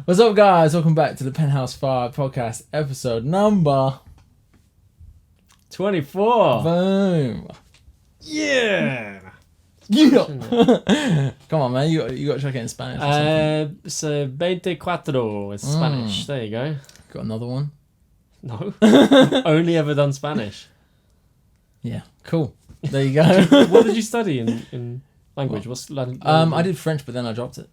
What's up, guys? Welcome back to the Penthouse5 Podcast, episode number 24. Boom. Yeah. Yeah. Come on, man. You got to check it in Spanish. Or something. So 24 is Spanish. There you go. Got another one? No. Only ever done Spanish. Yeah. Cool. There you go. What did you study in language? What's language? I did French, but then I dropped it.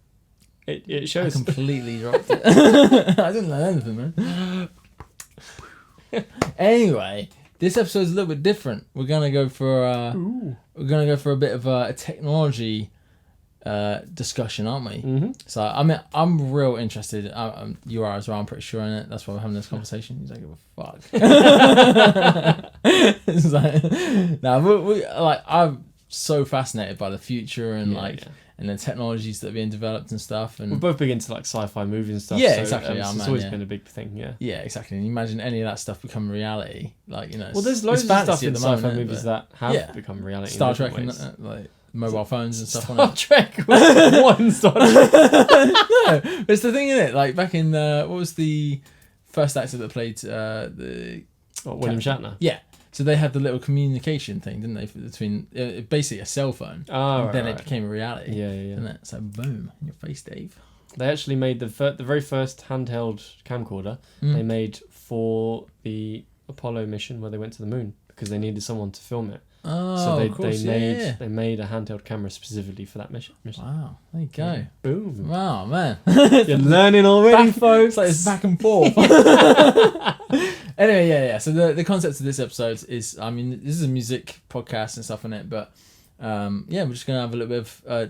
It I shows. completely dropped it. I didn't learn anything, man. Anyway, this episode's a little bit different. We're gonna go for a bit of a technology discussion, aren't we? Mm-hmm. So I'm real interested. You are as well. I'm pretty sure in it. That's why we're having this conversation. You don't give a fuck. It's like, I'm so fascinated by the future and and the technologies that are being developed and stuff. And we're both big into like sci-fi movies and stuff. Yeah, so, exactly. It's always been a big thing. Yeah. Yeah, exactly. And you imagine any of that stuff become reality, like Well, there's loads of stuff in sci-fi movies that have become reality. Star Trek and like mobile phones and stuff. Star Trek was one Star Trek. No, it's the thing, isn't it? Like back in what was the first actor that played William Shatner? Yeah. So they had the little communication thing, didn't they? Between basically a cell phone. Oh, right, then it became a reality. Yeah. Isn't it? So boom, in your face, Dave. They actually made the very first handheld camcorder they made for the Apollo mission where they went to the moon because they needed someone to film it. Oh, so of course, they made a handheld camera specifically for that mission. Wow, there you go. Yeah. Boom. Wow, man. You're learning already, folks. It's like it's back and forth. Anyway, yeah. So the concept of this episode is, I mean, this is a music podcast and stuff in it, but we're just gonna have a little bit of a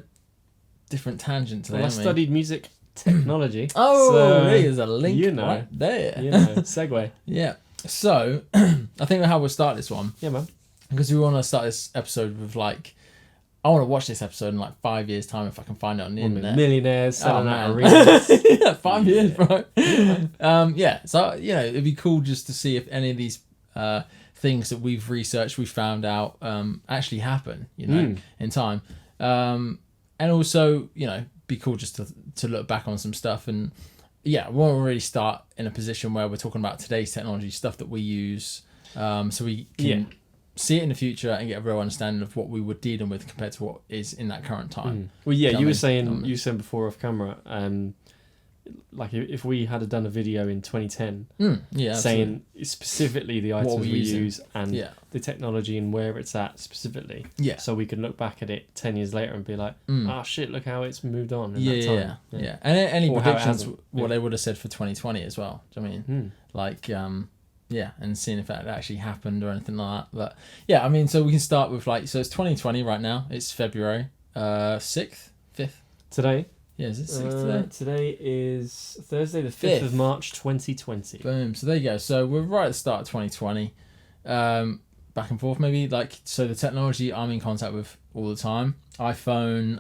different tangent today. Well, I studied music technology. Oh, so, there's a link right there. Segue. Yeah. So I think how we'll start this one. Yeah, man. Because we want to start this episode with I want to watch this episode in 5 years' time if I can find it on the internet. Millionaires selling out man. arenas. Yeah, 5 years, bro. So it'd be cool just to see if any of these things that we've researched, we found out actually happen, in time. And also, be cool just to look back on some stuff. And we want to really start in a position where we're talking about today's technology, stuff that we use, so we can see it in the future and get a real understanding of what we were dealing with compared to what is in that current time. Well, you were saying before off camera, like if we had done a video in 2010 saying specifically the items we use and the technology and where it's at specifically, so we can look back at it 10 years later and be like, oh shit, look how it's moved on in that time. Yeah. And any predictions what they would have said for 2020 as well. Do you know what I mean? And seeing if that actually happened or anything like that. But so we can start with so it's 2020 right now. It's February 6th, 5th. Today? Yeah, is it 6th today? Today is Thursday, the 5th of March, 2020. Boom. So there you go. So we're right at the start of 2020. Back and forth maybe. So the technology I'm in contact with all the time. iPhone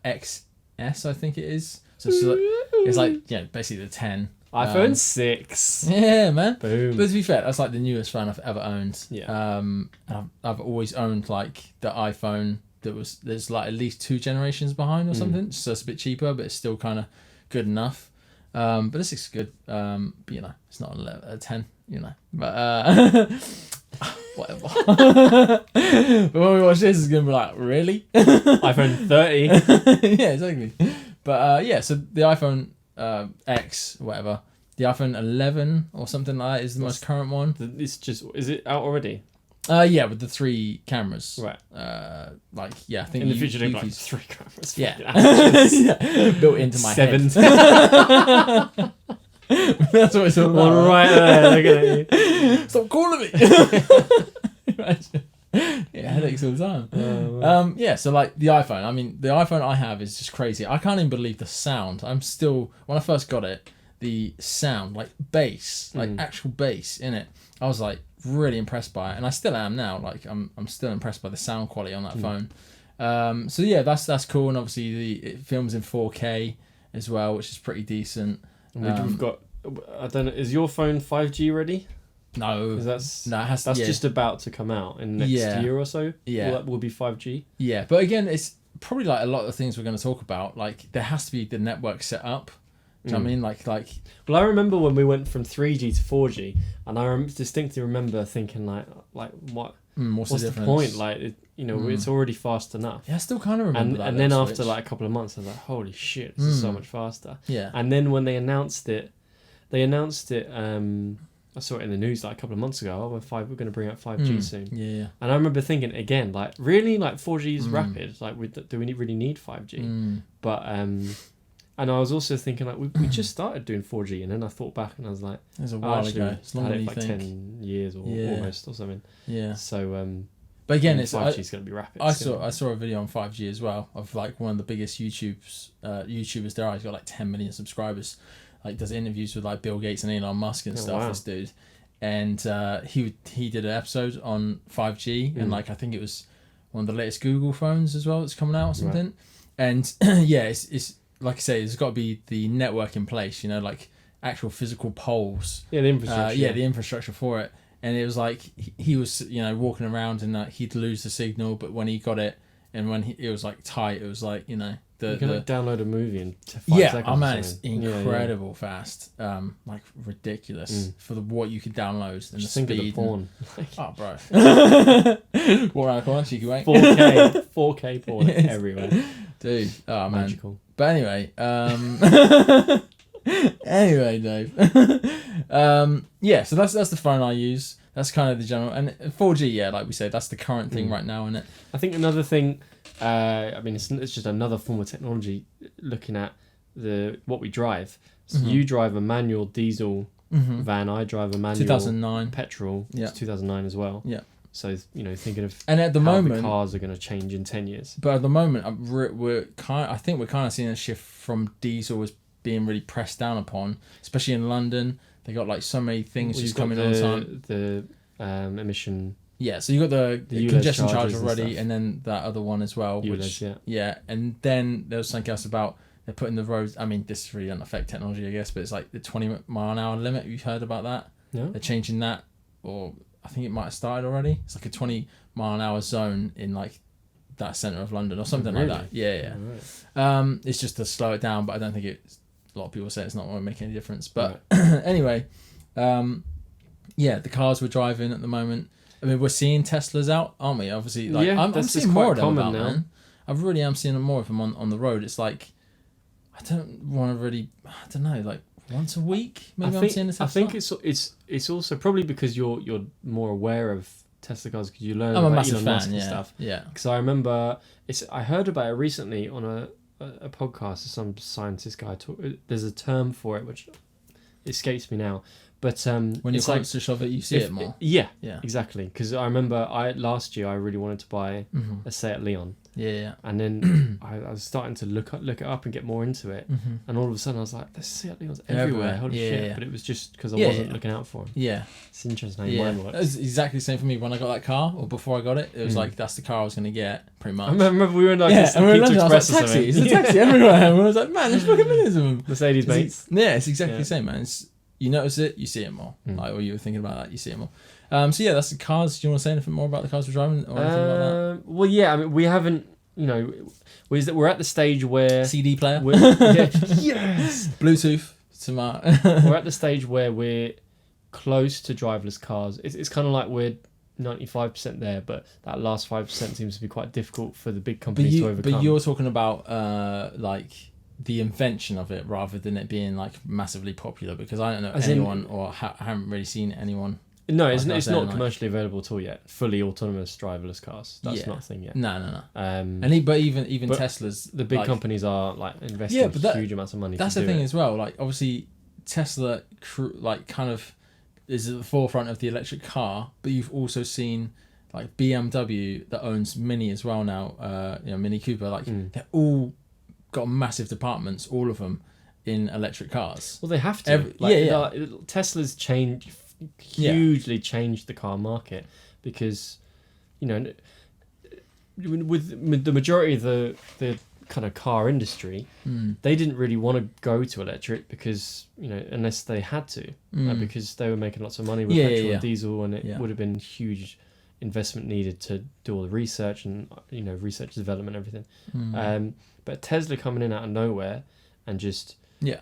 XS, I think it is. So it's basically the 10. iPhone 6. Yeah, man. Boom. But to be fair, that's the newest phone I've ever owned. Yeah. I've always owned the iPhone there's at least 2 generations behind or something. So it's a bit cheaper, but it's still kind of good enough. But this is good. But it's not a 10. But whatever. But when we watch this, it's gonna be like, really? iPhone 30. Yeah, exactly. But so the iPhone X, whatever, the iPhone 11 or something like that is the most current one. Is it out already? With the 3 cameras. Right. I think in the future they've got 3 cameras. Yeah. Built into my 7. head. That's what it's all about. One right there. Look at you. Stop calling me. Headaches all the time. So the iPhone. I mean, the iPhone I have is just crazy. I can't even believe the sound. I'm still, when I first got it, the sound, bass, actual bass in it, I was really impressed by it, and I still am now. I'm still impressed by the sound quality on that phone. That's cool, and obviously it films in 4K as well, which is pretty decent. We've got, I don't know, is your phone 5G ready? No, that's just about to come out in the next year or so. Yeah, that will be 5G. Yeah, but again, it's probably a lot of the things we're going to talk about. There has to be the network set up Do you know what I mean? Like. Well, I remember when we went from 3G to 4G, and I distinctly remember thinking like what? What's the point? Like, it's already fast enough. Yeah, I still kind of remember that. And then after like a couple of months, I was like, holy shit, this is so much faster. Yeah. And then when they announced it. I saw it in the news like a couple of months ago. We're going to bring out 5G soon. Yeah. And I remember thinking again, like, really, like 4G is rapid. Like, do we really need 5G? But and I was also thinking like we just started doing 4G, and then I thought back and I was like, it was a while ago. It's longer than you like think. 10 years or almost or something. Yeah. So but again, 5G is going to be rapid. I saw a video on 5G as well of like one of the biggest YouTubers there. He's got like 10 million subscribers. Like does interviews with like Bill Gates and Elon Musk and stuff. Wow. This dude, and he did an episode on 5G and like I think it was one of the latest Google phones as well that's coming out or something. Right. And it's like I say, there's got to be the network in place. Like actual physical poles. Yeah, the infrastructure. The infrastructure for it. And it was like he was walking around and he'd lose the signal, but when he got it and when it was like tight, it was like you can download a movie in 5 seconds. Oh man, it's incredible fast, like ridiculous for what you could download and just the think speed. Of the porn. Oh, bro, walk around the corner, cheeky wank. 4K porn everywhere, dude. Oh man, magical. But anyway, anyway, Dave. So that's the phone I use. That's kind of the general, and 4G. Yeah, like we said, that's the current thing right now, isn't it? I think another thing. It's just another form of technology. Looking at what we drive. So you drive a manual diesel van. I drive a manual 2009 petrol. Yeah, it's 2009 as well. Yeah. So thinking of and at the how moment the cars are going to change in 10 years. But at the moment, we're kind of seeing a shift from diesel as being really pressed down upon, especially in London. They got like so many things just coming all the time. The emission. Yeah, so you got the congestion charge already, and then that other one as well. Yeah, and then there was something else about they're putting the roads. I mean, this really doesn't affect technology, I guess, but it's like the 20-mile-an-hour limit. You've heard about that? No. They're changing that, or I think it might have started already. It's like a 20-mile-an-hour zone in like that centre of London or something like that. Yeah. Right. It's just to slow it down, but I don't think it's. A lot of people say it's not going to make any difference, but anyway, the cars we're driving at the moment. I mean, we're seeing Teslas out, aren't we? Obviously, like I'm seeing more of them out, man. I really am seeing more of them on the road. It's like I don't want to really. I don't know, like once a week. Maybe I'm seeing a Tesla. I think it's also probably because you're more aware of Tesla cars because you learn I'm a about massive Elon fan, Musk and stuff. Yeah. Because I remember I heard about it recently on a podcast. Some scientist guy there's a term for it which escapes me now. But when you're close to shove it, you see it more. Yeah, exactly. Because I remember last year I really wanted to buy a Seat Leon. Yeah. And then I was starting to look it up and get more into it. And all of a sudden I was like, there's Seat Leons everywhere. Holy shit. Yeah. But it was just because I wasn't looking out for them. Yeah. It's interesting how your mind works. It was exactly the same for me when I got that car, or before I got it. It was like, that's the car I was going to get, pretty much. I remember we were in like and we were in London, I was like, taxis. There's a taxi everywhere. And I was like, man, there's fucking millions of them. Mercedes mates. Yeah, it's exactly the same, man. You notice it, you see it more. Like, or you were thinking about that, you see it more. So that's the cars. Do you want to say anything more about the cars we're driving or anything about that? Well, yeah. I mean, we haven't. We're at the stage where CD player. Yes. Bluetooth. Smart. We're at the stage where we're close to driverless cars. It's kind of like we're 95% there, but that last 5% seems to be quite difficult for the big companies to overcome. But you're talking about like the invention of it rather than it being like massively popular, because I don't know anyone or haven't really seen anyone. No, it's not commercially available at all yet. Fully autonomous driverless cars. That's not a thing yet. No. But even Tesla's, the big companies are like investing huge amounts of money. That's the thing as well. Like obviously Tesla like kind of is at the forefront of the electric car, but you've also seen like BMW that owns Mini as well now. Mini Cooper. Like they're all got massive departments, all of them in electric cars. Well, they have to. Tesla's hugely changed the car market because, with the majority of the kind of car industry, they didn't really want to go to electric because, unless they had to, because they were making lots of money with petrol and diesel, and it would have been huge investment needed to do all the research and research development and everything. But Tesla coming in out of nowhere and just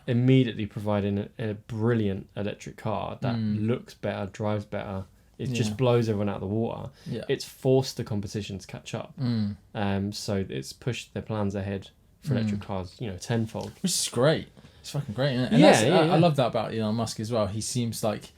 immediately providing a brilliant electric car that looks better, drives better. It just blows everyone out of the water. Yeah. It's forced the competition to catch up. So it's pushed their plans ahead for electric cars, tenfold. Which is great. It's fucking great, isn't it? And I love that about Elon Musk as well. He seems like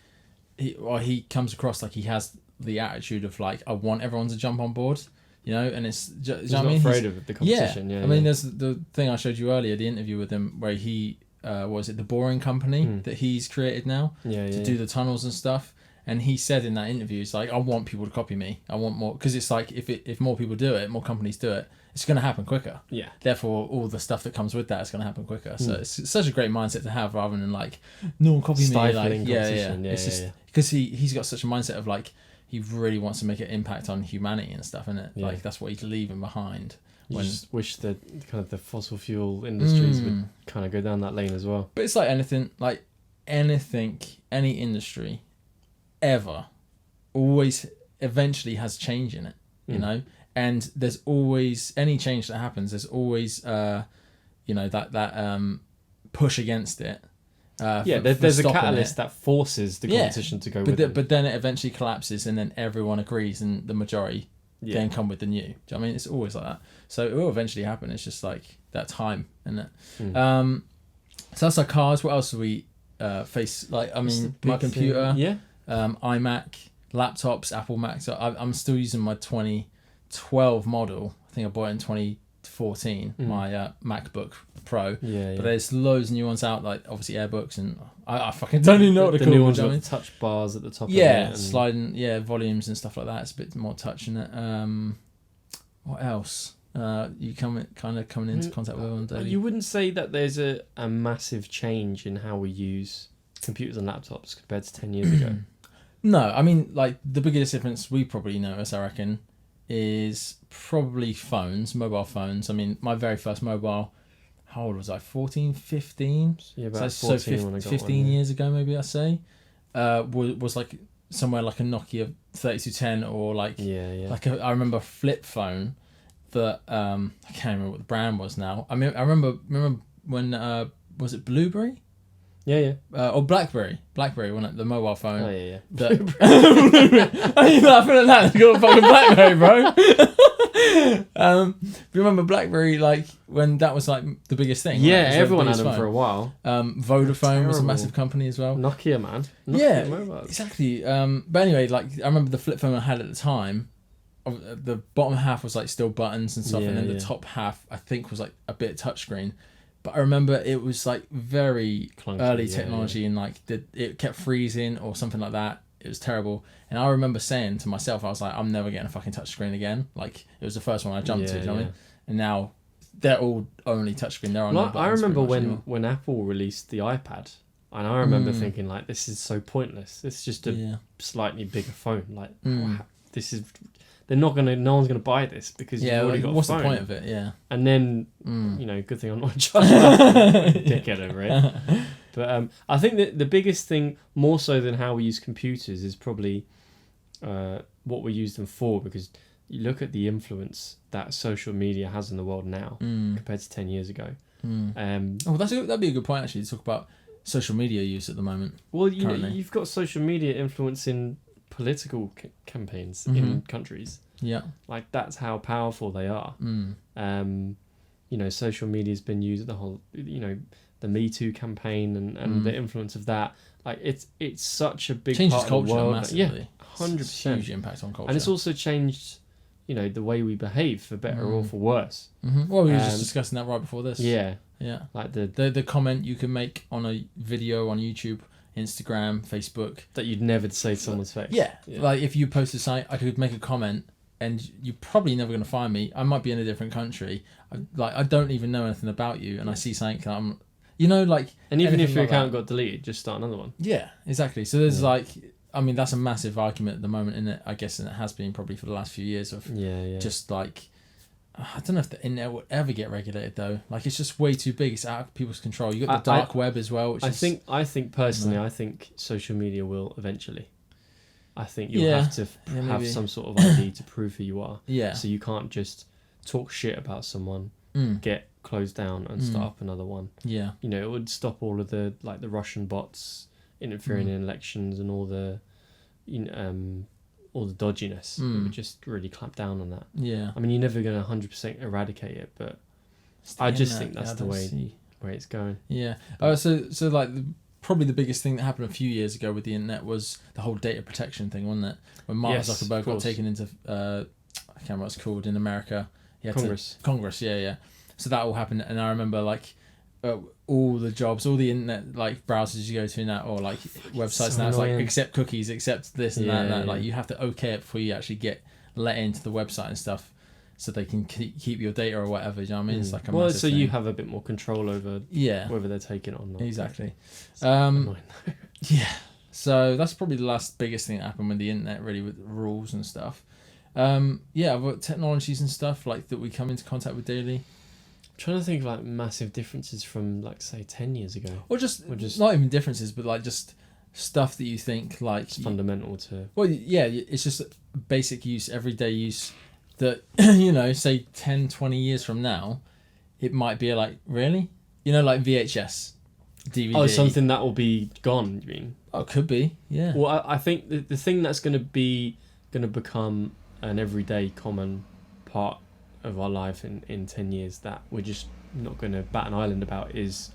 he comes across like he has the attitude of like, I want everyone to jump on board, and it's just, he's not afraid of the competition. I mean, there's the thing I showed you earlier, the interview with him where he was it the Boring Company that he's created now to do the tunnels and stuff. And he said in that interview, it's like, I want people to copy me. I want more, because it's like if more people do it, more companies do it, it's going to happen quicker. Yeah. Therefore, all the stuff that comes with that is going to happen quicker. So it's such a great mindset to have, rather than like, no one copy me. Like, it's just because he's got such a mindset of like, he really wants to make an impact on humanity and stuff, isn't it? Yeah. Like that's what he's leaving behind. You just wish that kind of the fossil fuel industries would kind of go down that lane as well. But it's like anything, any industry ever always eventually has change in it, and there's always any change that happens, there's always that push against it. There's a catalyst that forces the competition to go with it. But then it eventually collapses, and then everyone agrees, and the majority then come with the new. Do you know what I mean? It's always like that. So it will eventually happen. It's just like that time, isn't it? So that's our cars. What else do we face? Like, I mean, my computer, iMac, laptops, Apple Macs. I'm still using my 2012 model. I think I bought it in 2014, my MacBook Pro. But there's loads of new ones out, like obviously AirBooks, and I fucking don't even know what the new ones with touch bars at the top. And sliding volumes and stuff like that. It's a bit more touch in it. What else? You coming into contact with on daily? You wouldn't say that there's a massive change in how we use computers and laptops compared to 10 years ago. No, I mean, like the biggest difference we probably notice, I reckon, is probably mobile phones. I mean, my very first mobile, how old was I? 14, 15? Yeah, about 14 when I got 15 years ago, maybe I say. Was like somewhere like a Nokia 3210 or like I remember a flip phone that I can't remember what the brand was now. I mean, I remember when was it Blueberry? Or BlackBerry when the mobile phone. Oh yeah. Are you laughing at that? You got a fucking BlackBerry, bro. You remember BlackBerry, like when that was like the biggest thing? Yeah, right? Everyone had them for a while. Vodafone was a massive company as well. Nokia, man. Nokia exactly. But anyway, like I remember the flip phone I had at the time. The bottom half was like still buttons and stuff, and then the top half I think was like a bit touchscreen. But I remember it was like very clunky, early technology, and like it kept freezing or something like that. It was terrible. And I remember saying to myself, I was like, I'm never getting a fucking touchscreen again. Like it was the first one I jumped to. You know what I mean? And now they're all only touchscreen. They're on. I remember when Apple released the iPad, and I remember thinking like, this is so pointless. It's just a slightly bigger phone. Like this is. No one's gonna buy this because you've already got a phone. What's the point of it? Yeah. And then good thing I'm not in charge. Dickhead over it. But I think that the biggest thing, more so than how we use computers, is probably what we use them for. Because you look at the influence that social media has in the world now compared to 10 years ago. That'd be a good point actually to talk about social media use at the moment. Well, you've got social media influencing political campaigns in countries. Like that's how powerful they are. Social media's been used, the whole the Me Too campaign and the influence of that. Like it's such a big changes part culture of the world. Massively. 100%. Huge impact on culture. And it's also changed the way we behave, for better or for worse. Well, we were just discussing that right before this. Like the comment you can make on a video on YouTube, Instagram, Facebook, that you'd never say to someone's face. Like if you post a site, I could make a comment and you're probably never going to find me. I might be in a different country. I don't even know anything about you, and I see something that I'm and even if your account got deleted, just start another one. Yeah, exactly. So there's that's a massive argument at the moment, isn't it? I guess, and it has been probably for the last few years of just like, I don't know if the internet will ever get regulated though. Like it's just way too big. It's out of people's control. You got the dark web as well. I think personally, I think social media will eventually. I think you'll have to have some sort of ID to prove who you are. Yeah. So you can't just talk shit about someone, get close down and start up another one. Yeah. You know, it would stop all of the Russian bots interfering in elections and all the dodginess. It would just really clamp down on that. Yeah. I mean, you're never going to 100% eradicate it, but I just think that's the way it's going. Yeah. So like probably the biggest thing that happened a few years ago with the internet was the whole data protection thing, wasn't it? When Mark Zuckerberg got taken into I can't remember what it's called in America. Congress. Yeah. So that all happened, and I remember like all the jobs, all the internet like browsers you go to now, or like websites so now, it's like annoying. accept cookies, accept this and that, and that. Yeah. Like you have to okay it before you actually get let into the website and stuff, so they can keep your data or whatever. Do you know what I mean? It's like a massive thing. You have a bit more control over whether they're taking it or not. Exactly. Annoying. Yeah. So that's probably the last biggest thing that happened with the internet, really, with rules and stuff. But technologies and stuff like that we come into contact with daily. I'm trying to think of like massive differences from like say 10 years ago. Or just not even differences, but like just stuff that you think like it's fundamental to. Well, yeah, it's just basic use, everyday use that you know, say 10, 20 years from now, it might be like really, you know, like VHS, DVD. Oh, something that will be gone. You mean? Oh, it could be. Yeah. Well, I think the thing that's going to become an everyday common part of our life in 10 years that we're just not going to bat an eyelid about is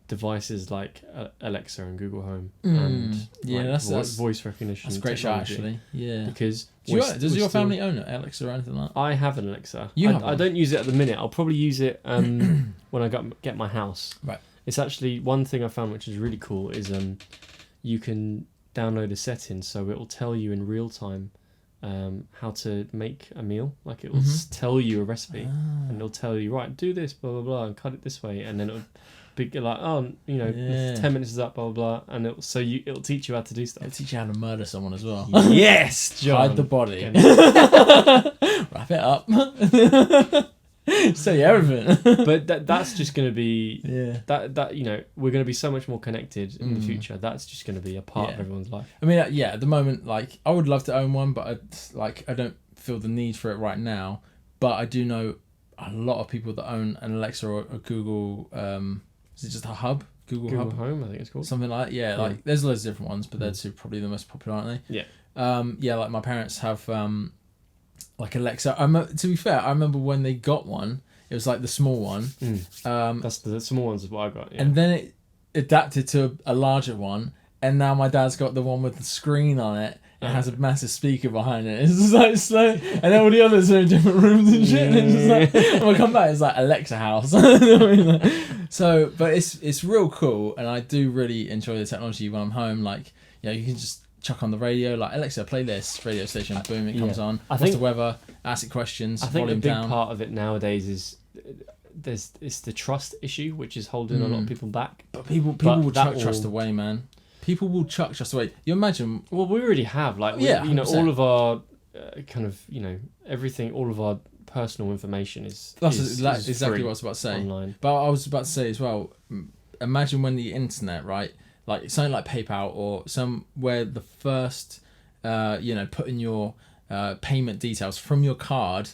devices like Alexa and Google Home and that's voice recognition. That's a great shot, actually. Yeah. Because does your family own an Alexa or anything like that? I have an Alexa. I don't use it at the minute. I'll probably use it when I get my house. Right. It's actually one thing I found which is really cool is you can download a setting so it will tell you in real time how to make a meal. Like it will tell you a recipe and it'll tell you, right, do this, blah blah blah, and cut it this way, and then it'll be like, 10 minutes is up, blah blah blah, and it'll teach you how to do stuff. It'll teach you how to murder someone as well. Yes, John. Hide the body. Wrap it up. Say everything. But that's just going to be that you know, we're going to be so much more connected in the future. That's just going to be a part of everyone's life. I mean, at the moment, like I would love to own one, but I don't feel the need for it right now. But I do know a lot of people that own an Alexa or a Google. Is it just a hub? Google Hub? Home, I think it's called. Something like that. Yeah, like there's loads of different ones, but they're two probably the most popular, aren't they? Yeah. Like my parents have like Alexa. To be fair, I remember when they got one, it was like the small one. That's the small ones is what I got. Yeah. And then it adapted to a larger one, and now my dad's got the one with the screen on it. It has a massive speaker behind it. It's just like slow, and then all the others are in different rooms and shit. And it's just like, when I come back, it's like Alexa house. So, but it's real cool, and I do really enjoy the technology when I'm home. Like, you know, you can just chuck on the radio, like Alexa, play this radio station. Boom, it comes on. What's the weather? Ask it questions. I think volume a big down. part of it nowadays is it's the trust issue, which is holding a lot of people back. But people will chuck trust away, man. People will chuck trust away. You imagine? Well, we already have, like, you know, all of our kind of, you know, everything, all of our personal information is. That's exactly what I was about to say. Online. But I was about to say as well. Imagine when the internet, right? Like something like PayPal or somewhere the first, putting your payment details from your card.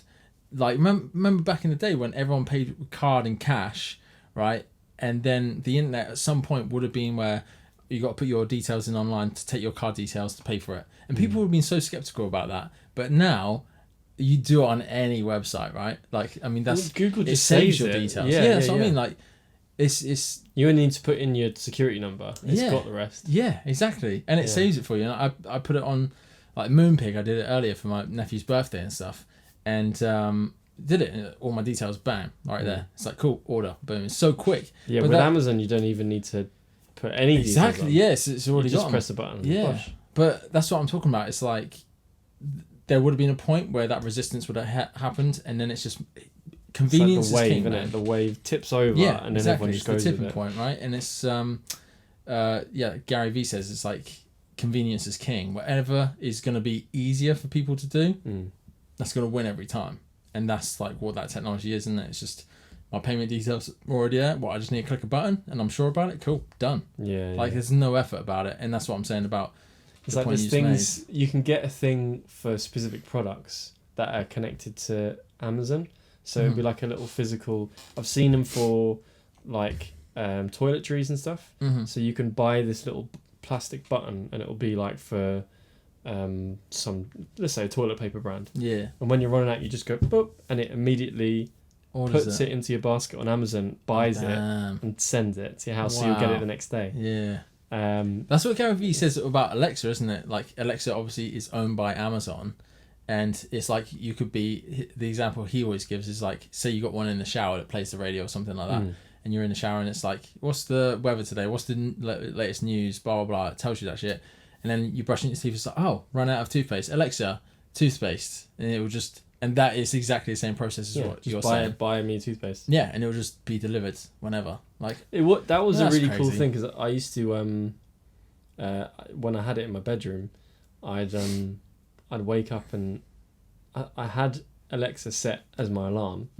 Like remember back in the day when everyone paid with card and cash, right? And then the internet at some point would have been where you got to put your details in online to take your card details to pay for it. And people would have been so skeptical about that. But now you do it on any website, right? Like, I mean, Google just saves your it. details. Yeah, that's what I mean. Like, it's you only need to put in your security number. It's got the rest. Yeah, exactly. And it saves it for you. And I put it on like Moonpig. I did it earlier for my nephew's birthday and stuff. And did it, and all my details, bam, right there. It's like, cool, order, boom. It's so quick. Yeah, but with Amazon, you don't even need to put any details on. Exactly, yes, it's already you just press the button. Yeah, but that's what I'm talking about. It's like there would have been a point where that resistance would have happened, and then it's just convenience it's like the wave, is king, isn't it? The wave tips over, and then everyone just goes the tipping with it. point, right? And it's Gary Vee says it's like convenience is king. Whatever is going to be easier for people to do, that's going to win every time. And that's like what that technology is, isn't it? It's just my payment details are already there. I just need to click a button and I'm sure about it. Cool, done. Yeah. Like there's no effort about it, and that's what I'm saying about. It's like there's things you can get a thing for specific products that are connected to Amazon. So it'd be like a little physical. I've seen them for like toiletries and stuff. So you can buy this little plastic button, and it'll be like for some, let's say, a toilet paper brand. Yeah. And when you're running out, you just go boop, and it immediately puts it into your basket on Amazon, buys it, and sends it to your house, so you'll get it the next day. Yeah. That's what Gary Vee says about Alexa, isn't it? Like, Alexa obviously is owned by Amazon, and it's like you could be, the example he always gives is like, say you got one in the shower that plays the radio or something like that, and you're in the shower and it's like, what's the weather today? What's the latest news? Blah, blah, blah. It tells you that shit. And then you brush your teeth, it's like, oh, run out of toothpaste. Alexa, toothpaste. And it will just, and that is exactly the same process as what you're saying. Buy me toothpaste. Yeah, and it will just be delivered whenever. Like, that was a really cool thing, because I used to, when I had it in my bedroom, I'd wake up and I had Alexa set as my alarm,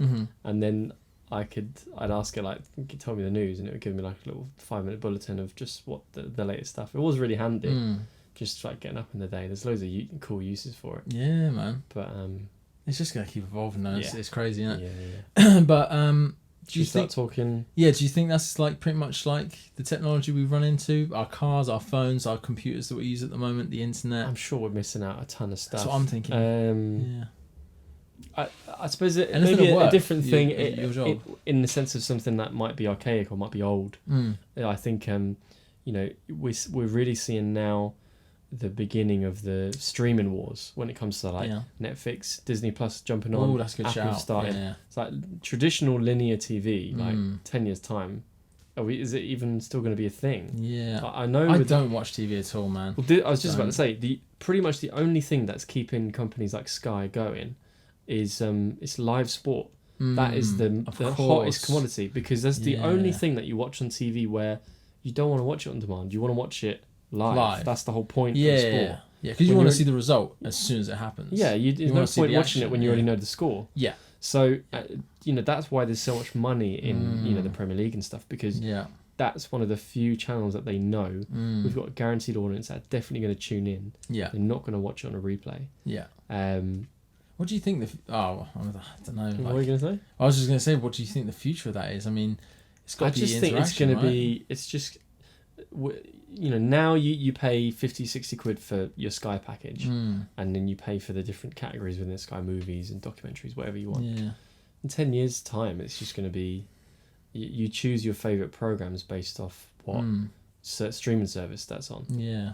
and then I'd ask her, like, tell me the news, and it would give me like a little 5-minute bulletin of just what the latest stuff. It was really handy, just like getting up in the day. There's loads of cool uses for it. Yeah, man. But it's just gonna keep evolving though. It's crazy, isn't it? Yeah. But do you start talking? Yeah, do you think that's like pretty much like the technology we've run into? Our cars, our phones, our computers that we use at the moment, the internet. I'm sure we're missing out a ton of stuff. That's what I'm thinking. Yeah. I suppose it may be a different thing in the sense of something that might be archaic or might be old. I think we're really seeing now the beginning of the streaming wars when it comes to like Netflix, Disney Plus jumping on. Oh, that's a good Apple shout. starting. Yeah. It's like traditional linear TV, like 10 years time. Is it even still going to be a thing? Yeah, I know. I don't watch TV at all, man. Well, I was just about to say, pretty much the only thing that's keeping companies like Sky going is it's live sport. That is the hottest commodity, because that's the only thing that you watch on TV where you don't want to watch it on demand. You want to watch it live. That's the whole point of sport. Yeah, because you want to see the result as soon as it happens. Yeah, there's no point watching it when you already know the score. Yeah. So, that's why there's so much money in the Premier League and stuff, because that's one of the few channels that they know we've got a guaranteed audience that's definitely going to tune in. Yeah. They're not going to watch it on a replay. Yeah. What do you think I don't know. What were you going to say? I was just going to say, what do you think the future of that is? I mean, it's got to be interaction, I just think it's going to be, it's just, now you pay 50, 60 quid for your Sky package, and then you pay for the different categories within Sky, movies and documentaries, whatever you want. Yeah. In 10 years' time, it's just going to be, you choose your favourite programmes based off what streaming service that's on. Yeah.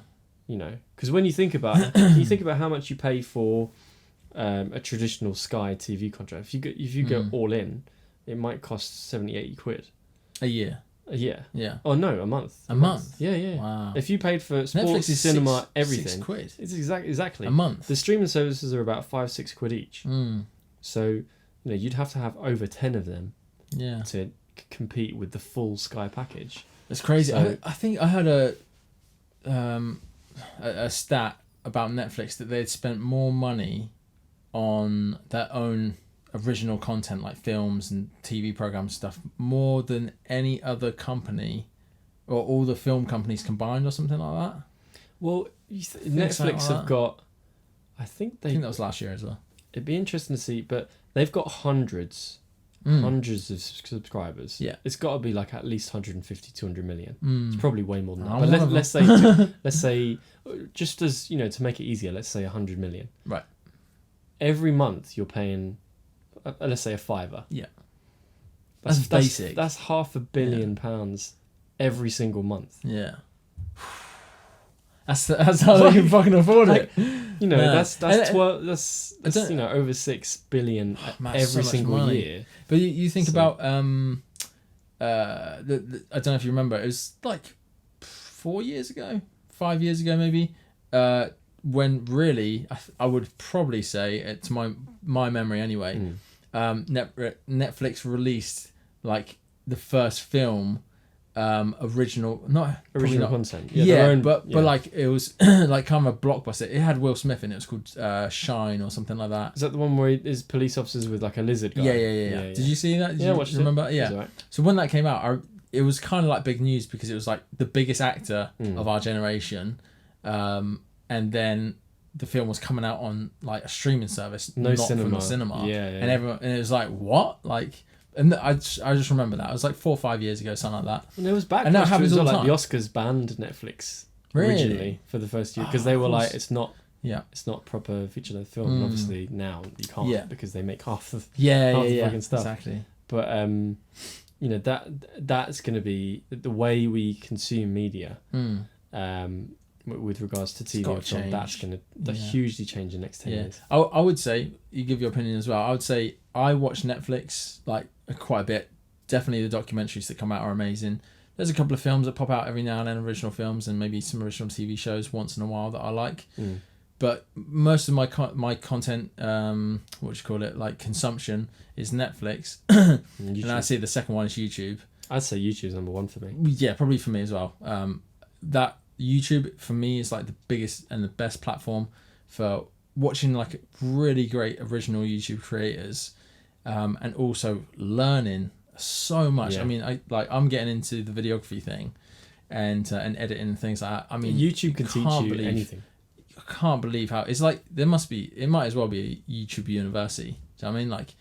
Because when you think about how much you pay for a traditional Sky TV contract, if you go all in, it might cost 70, 80 quid. A year. Yeah. Oh no, a month. A month. Yeah. Wow. If you paid for sports, Netflix is cinema, everything, £6. It's exactly a month. The streaming services are about 5-6 quid each. So you'd have to have over 10 of them. Yeah. To compete with the full Sky package. It's crazy. So, I think I heard a stat about Netflix that they'd spent more money on their own original content, like films and TV programs stuff, more than any other company or all the film companies combined or something like that. Well, Netflix have got, I think that was last year as well. It'd be interesting to see, but they've got hundreds of subscribers. Yeah, it's got to be like at least 150, 200 million. It's probably way more than that. But let's say just as to make it easier, let's say 100 million. Right. Every month you're paying, let's say, £5. Yeah. That's basic. That's £500 million every single month. Yeah. That's how they can fucking afford it. That's over 6 billion every single year. But you think about I don't know if you remember, it was like 5 years ago maybe, when really I would probably say, to my memory anyway, Netflix released like the first film, original content. But like it was like kind of a blockbuster. It had Will Smith in it. It was called Shine or something like that. Is that the one where there's police officers with like a lizard guy? Yeah. Did you see that? Did you remember? Yeah. Right. So when that came out, it was kind of like big news, because it was like the biggest actor of our generation, and then the film was coming out on like a streaming service, no not cinema. from the cinema. Yeah. And everyone, and it was like, what? Like, and I just remember that. It was like 4 or 5 years ago, something like that. And it was back. And that happens all the like time. the Oscars banned Netflix originally for the first year because they were like, it's not proper feature length film. And obviously now you can't because they make half the fucking stuff. Exactly. But you know, that's going to be the way we consume media. With regards to TV or film, that's going to hugely change in the next 10 years. I would say, you give your opinion as well, I would say I watch Netflix like quite a bit. Definitely the documentaries that come out are amazing. There's a couple of films that pop out every now and then, original films, and maybe some original TV shows once in a while that I like. But most of my content, like consumption, is Netflix. And I see the second one is YouTube. I'd say YouTube's number one for me. Yeah, probably for me as well. That YouTube for me is like the biggest and the best platform for watching like really great original YouTube creators, and also learning so much. I mean, I'm getting into the videography thing, and editing and things like that. I mean, YouTube can teach you anything. I can't believe how it's like. It might as well be a YouTube university. Do you know what I mean? Like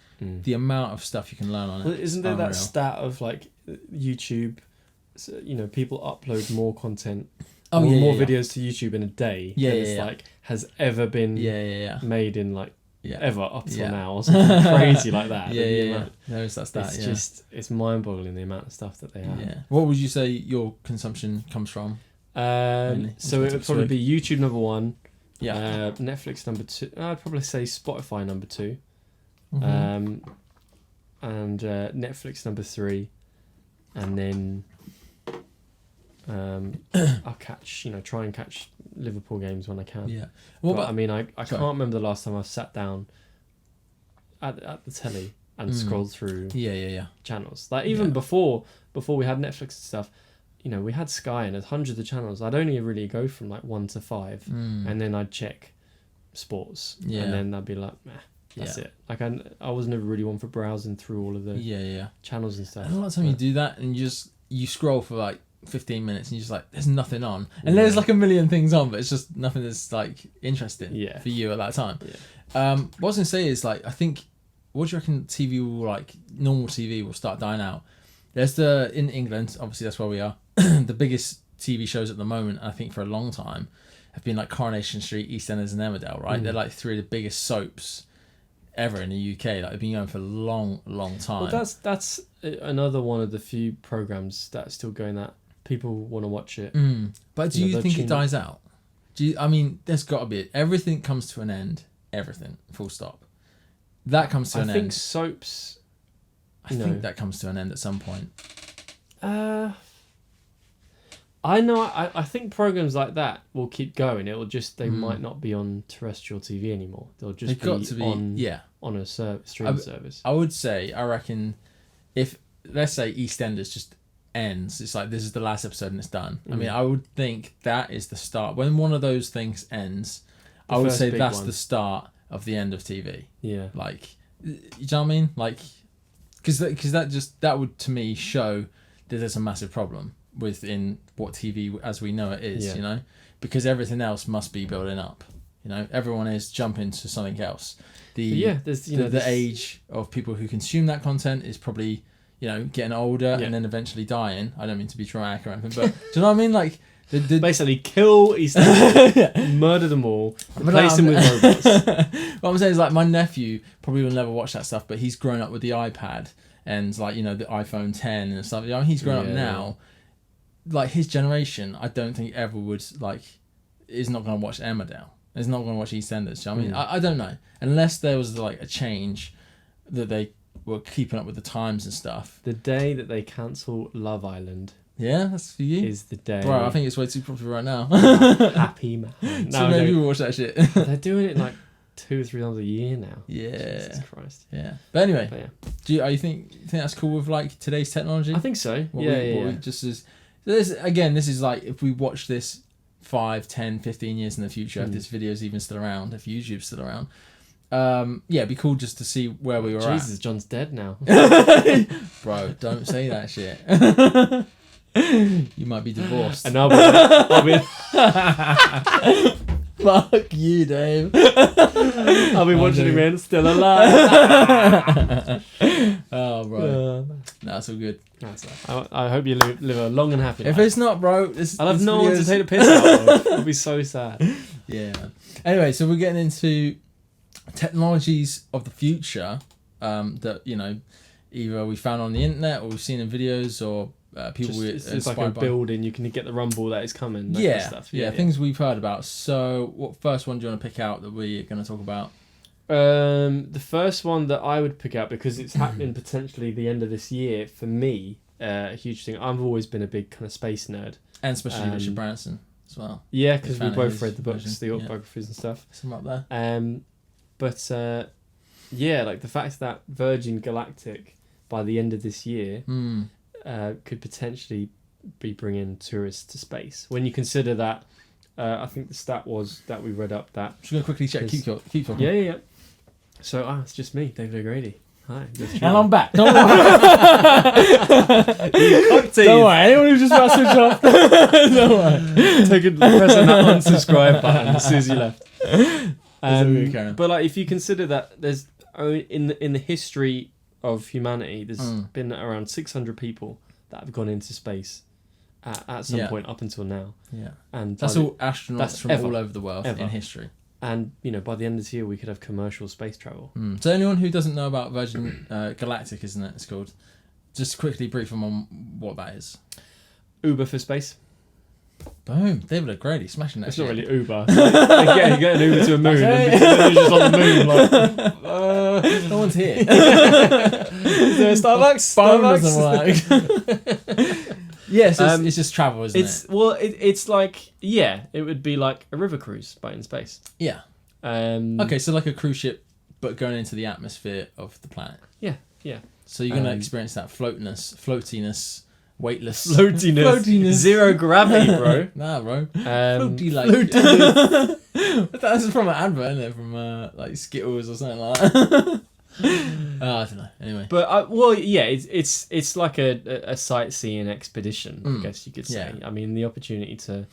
the amount of stuff you can learn on it. Well, isn't there that stat of like YouTube? So, you know, people upload more content. More videos to YouTube in a day than like has ever been made in like ever up till now or something crazy like that. There is that stat. It's mind-boggling the amount of stuff that they have. Yeah. What would you say your consumption comes from? So it would probably be YouTube number one. Yeah. Netflix number two. I'd probably say Spotify number two. And Netflix number three, and then. I'll try and catch Liverpool games when I can. Yeah. I mean, I can't remember the last time I've sat down at the telly and scrolled through channels. Like even before we had Netflix and stuff, you know, we had Sky and there's hundreds of channels. I'd only really go from like 1 to 5, and then I'd check sports, and then I'd be like, that's it. Like I was never really one for browsing through all of the channels and stuff. And a lot of time you do that and you scroll for like 15 minutes and you're just like, there's nothing on, and there's like a million things on, but it's just nothing that's like interesting for you at that time. What I was gonna say is like, I think, what do you reckon TV will, like normal TV will start dying out? There's in England, obviously that's where we are, the biggest TV shows at the moment, I think for a long time, have been like Coronation Street, EastEnders and Emmerdale, right? They're like 3 of the biggest soaps ever in the UK. Like they've been going for a long time. Well, that's another one of the few programs that's still going that people want to watch it. But do you think it dies out? I mean, there's got to be everything comes to an end. Everything, full stop. That comes to an end. I think soaps. I think that comes to an end at some point. I know. I think programs like that will keep going. It will just they might not be on terrestrial TV anymore. They'll just be on a streaming service. I would say. I reckon, if let's say EastEnders just ends, it's like this is the last episode and it's done. I mean, I would think that is the start. When one of those things ends, I would say that's the start of the end of TV. Yeah. Like, you know what I mean? Like, because that would to me show that there's a massive problem within what TV as we know it is. You know, because everything else must be building up. You know, everyone is jumping to something else. The age of people who consume that content is probably, you know, getting older and then eventually dying. I don't mean to be dramatic or anything, but do you know what I mean? Like, basically kill EastEnders, murder them all, replace them with robots. What I'm saying is, like, my nephew probably will never watch that stuff, but he's grown up with the iPad and, like, you know, the iPhone 10 and stuff. You know, he's grown up now. Like, his generation, I don't think ever would, like, is not going to watch Emmerdale. Is not going to watch EastEnders. You know what I mean? I don't know. Unless there was, like, a change that they were keeping up with the times and stuff. The day that they cancel Love Island. Yeah, that's for you. Is the day. Bro, I think it's way too popular right now. Happy man. So maybe we'll watch that shit. They're doing it like 2 or 3 times a year now. Yeah. Jesus Christ. Yeah. But anyway, do you think that's cool with like today's technology? I think so. This is like, if we watch this 5, 10, 15 years in the future, if this video's even still around, if YouTube's still around, it'd be cool just to see where we were at. Jesus, John's dead now. Bro, don't say that shit. You might be divorced. And I'll be Fuck you, Dave. I'll be watching him in Still Alive. Oh, bro. That's all good. I hope you live a long and happy life. If it's not, bro, I'll have no one to take the piss out of. I'll be so sad. Yeah. Anyway, so we're getting into technologies of the future that, you know, either we found on the internet or we've seen in videos or people it's like a building. You can get the rumble that is coming. That yeah, kind of stuff. Yeah, things we've heard about. So what first one do you want to pick out that we're going to talk about? The first one that I would pick out, because it's happening potentially the end of this year, for me, a huge thing. I've always been a big kind of space nerd. And especially Richard Branson as well. Yeah, because we both read the books, the autobiographies and stuff. Some up there. But like the fact that Virgin Galactic, by the end of this year, could potentially be bringing tourists to space. When you consider that, I think the stat was that we read up that... Just going to quickly check. Keep talking. Yeah. So, it's just me, David O'Grady. Hi. And I'm back. Don't worry. Don't worry. Anyone who just about to switch off. Don't worry. Pressing that unsubscribe button as soon as you left. But like, if you consider that there's in the history of humanity, there's been around 600 people that have gone into space at some point up until now. Yeah, and that's all astronauts from all over the world in history. And by the end of this year, we could have commercial space travel. So anyone who doesn't know about Virgin Galactic, isn't it? It's called. Just quickly brief them on what that is. Uber for space. Boom, David O'Grady smashing that. It's not really Uber. You get an Uber to a moon, and you're just on the moon. Like, no one's here. Is there a Starbucks? Yes, it's just travel, isn't it? It's like it would be like a river cruise, but in space. Yeah. Okay, so like a cruise ship, but going into the atmosphere of the planet. Yeah. So you're gonna experience that floatiness. Weightless. Floatiness. Zero gravity, bro. Nah, bro. Floaty like. That's from an advert, isn't it? From like Skittles or something like that. I don't know. Anyway. But it's like a sightseeing expedition, I guess you could say. Yeah. I mean, the opportunity to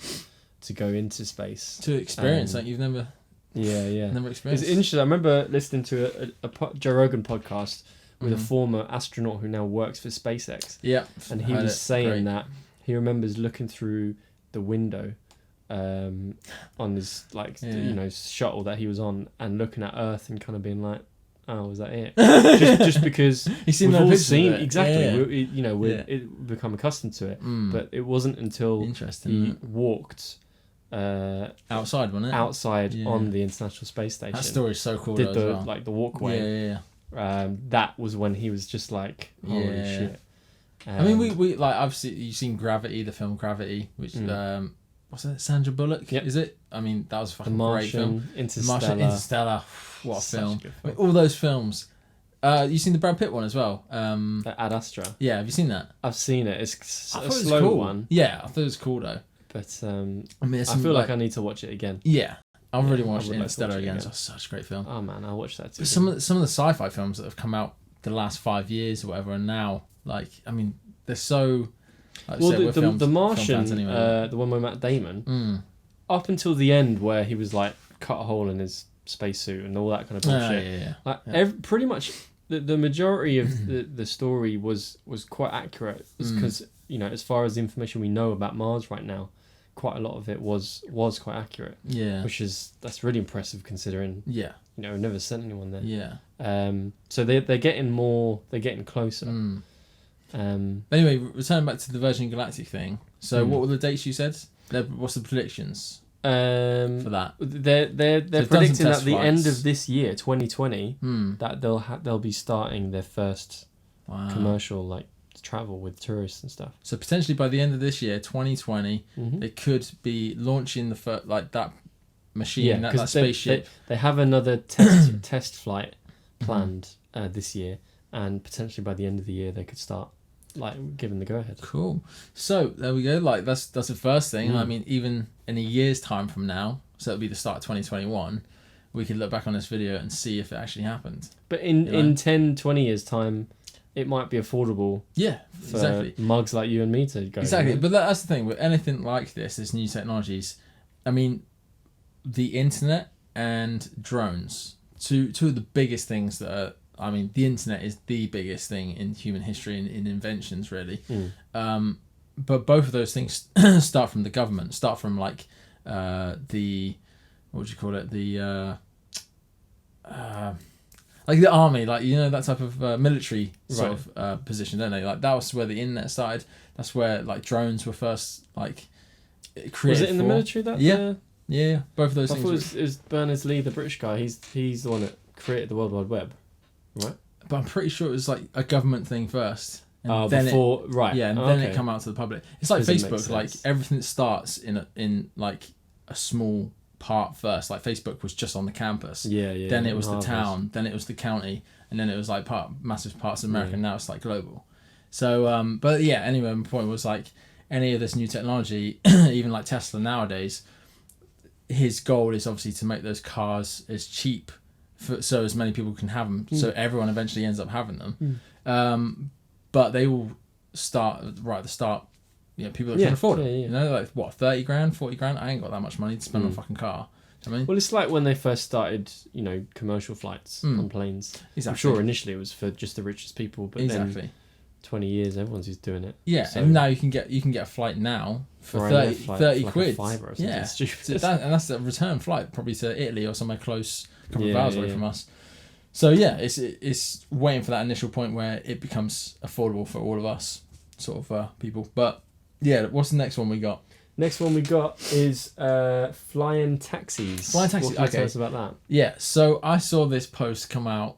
go into space, to experience like you've never. Never experienced. It's interesting. I remember listening to a Joe Rogan podcast with a former astronaut who now works for SpaceX. Yeah. And he was saying that he remembers looking through the window on his shuttle that he was on and looking at Earth and kind of being like, oh, was that it? just because we've all seen exactly. We've become accustomed to it. But it wasn't until he walked outside, wasn't it? Outside on the International Space Station. That story's so cool. Did the walkway. Yeah. That was when he was just like, holy shit. I mean, we like, obviously you've seen Gravity, the film Gravity, which what's that? Sandra Bullock, is it? I mean, that was a fucking great film. Interstellar. What a film! I mean, all those films. You seen the Brad Pitt one as well? Ad Astra. Yeah, have you seen that? I've seen it. It's a slow one. Yeah, I thought it was cool though. But I feel like I need to watch it again. Yeah. I've really watched Interstellar again. It's such a great film. Oh man, I'll watch that too. Some of the sci-fi films that have come out the last 5 years or whatever, and now, like, I mean, they're so. Like the Martian, anyway. The one with Matt Damon, up until the end where he was like cut a hole in his spacesuit and all that kind of bullshit. Pretty much the majority of the story was quite accurate because as far as the information we know about Mars right now, quite a lot of it was quite accurate. Yeah. That's really impressive considering. Yeah. We've never sent anyone there. Yeah. So they're getting closer. Anyway, returning back to the Virgin Galactic thing. So what were the dates you said? What's the predictions for that? They're predicting at the end of this year, 2020, that they'll be starting their first commercial travel with tourists and stuff. So potentially by the end of this year, 2020, they could be launching the that machine, that spaceship. They have another test flight planned this year, and potentially by the end of the year they could start giving the go ahead. Cool. So there we go. That's the first thing. I mean, even in a year's time from now, so it'll be the start of 2021, we could look back on this video and see if it actually happened. But in 10, 20 years time, it might be affordable. Yeah, exactly. Mugs like you and me to go. Exactly. But that's the thing with anything like this new technologies. I mean, the internet and drones. Two of the biggest things that are, I mean, the internet is the biggest thing in human history and in inventions, really. But both of those things start from the government, start from like the, what would you call it? Like the army, like, you know, that type of military sort of position, don't they? Like that was where the internet started. That's where like drones were first like created. Was it in the military that? Yeah, both of those things. I thought it was Berners-Lee, the British guy. He's the one that created the World Wide Web, right? But I'm pretty sure it was like a government thing first. And then before, then it come out to the public. It's like Facebook, like everything starts in like a small part first. Like Facebook was just on the campus. Yeah. Then it was the town. Then it was the county, and then it was like massive parts of America. And now it's like global. So, but yeah. Anyway, my point was like any of this new technology, even like Tesla nowadays. His goal is obviously to make those cars as cheap, so as many people can have them. So everyone eventually ends up having them. But they will start right at the start. You know, people that can afford it. You know, like what, 30 grand, 40 grand? I ain't got that much money to spend on a fucking car. Do you know what I mean? Well, it's like when they first started, you know, commercial flights on planes. Exactly. I'm sure initially it was for just the richest people, but then 20 years everyone's just doing it. Yeah, so, and now you can get a flight now for 30 quid. Like a £5 or something stupid. And that's a return flight, probably to Italy or somewhere close, a couple of hours away from us. So yeah, it's waiting for that initial point where it becomes affordable for all of us, sort of people. But yeah, what's the next one we got? Next one we got is flying taxis. What can you tell us about that? Yeah, so I saw this post come out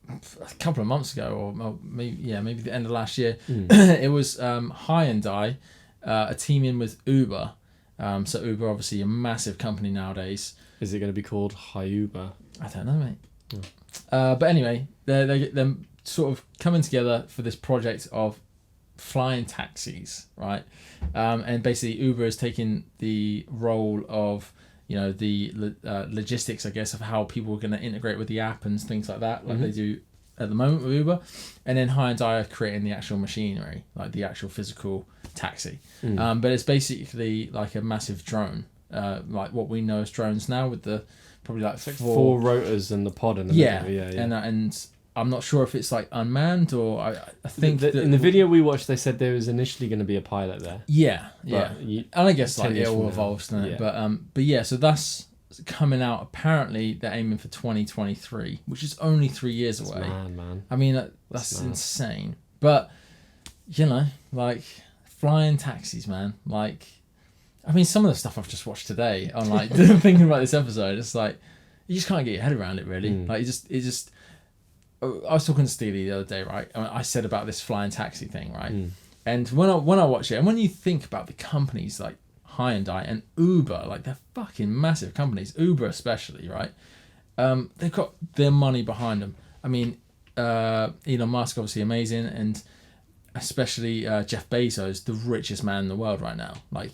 a couple of months ago, or maybe the end of last year. It was Hyundai, a team in with Uber. So Uber, obviously a massive company nowadays. Is it going to be called Hyuber? I don't know, mate. But anyway, they're sort of coming together for this project of flying taxis, right? And basically Uber is taking the role of, you know, the logistics, I guess, of how people are going to integrate with the app and things like that, like they do at the moment with Uber. And then Hyundai are creating the actual machinery, like the actual physical taxi. But it's basically like a massive drone, like what we know as drones now, with the probably like four rotors and the pod in the middle. Yeah. And I'm not sure if it's like unmanned, or I think that in the video we watched, they said there was initially going to be a pilot there. Yeah. And I guess like it all evolves, doesn't it? But yeah, so that's coming out. Apparently they're aiming for 2023, which is only 3 years away. Man. I mean, that's insane. But you know, like flying taxis, man. Like, I mean, some of the stuff I've just watched today on like thinking about this episode, it's like you just can't get your head around it, really. Like it just. I was talking to Steely the other day, right? I said about this flying taxi thing, right? And when I watch it, and when you think about the companies like Hyundai and Uber, like they're fucking massive companies, Uber especially, right? They've got their money behind them. I mean, Elon Musk, obviously amazing, and especially Jeff Bezos, the richest man in the world right now. Like,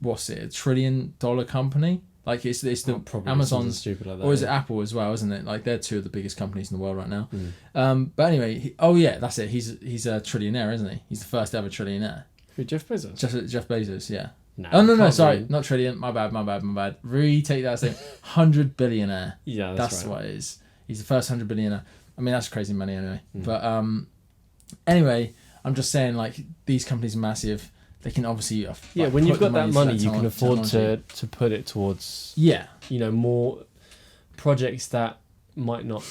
what's it, $1 trillion company? Like it's the Amazon's, stupid like that, or is it Apple as well, isn't it? Like they're two of the biggest companies in the world right now. But anyway, that's it. He's a trillionaire, isn't he? He's the first ever trillionaire. Who, Jeff Bezos? Jeff Bezos, yeah. No, sorry, not trillion. My bad. Retake that thing. 100 billionaire. Yeah, that's right. What it is. He's the first 100 billionaire. I mean, that's crazy money anyway. But anyway, I'm just saying, like, these companies are massive. They can obviously when you've got that money, you can afford to put it towards you know, more projects that might not,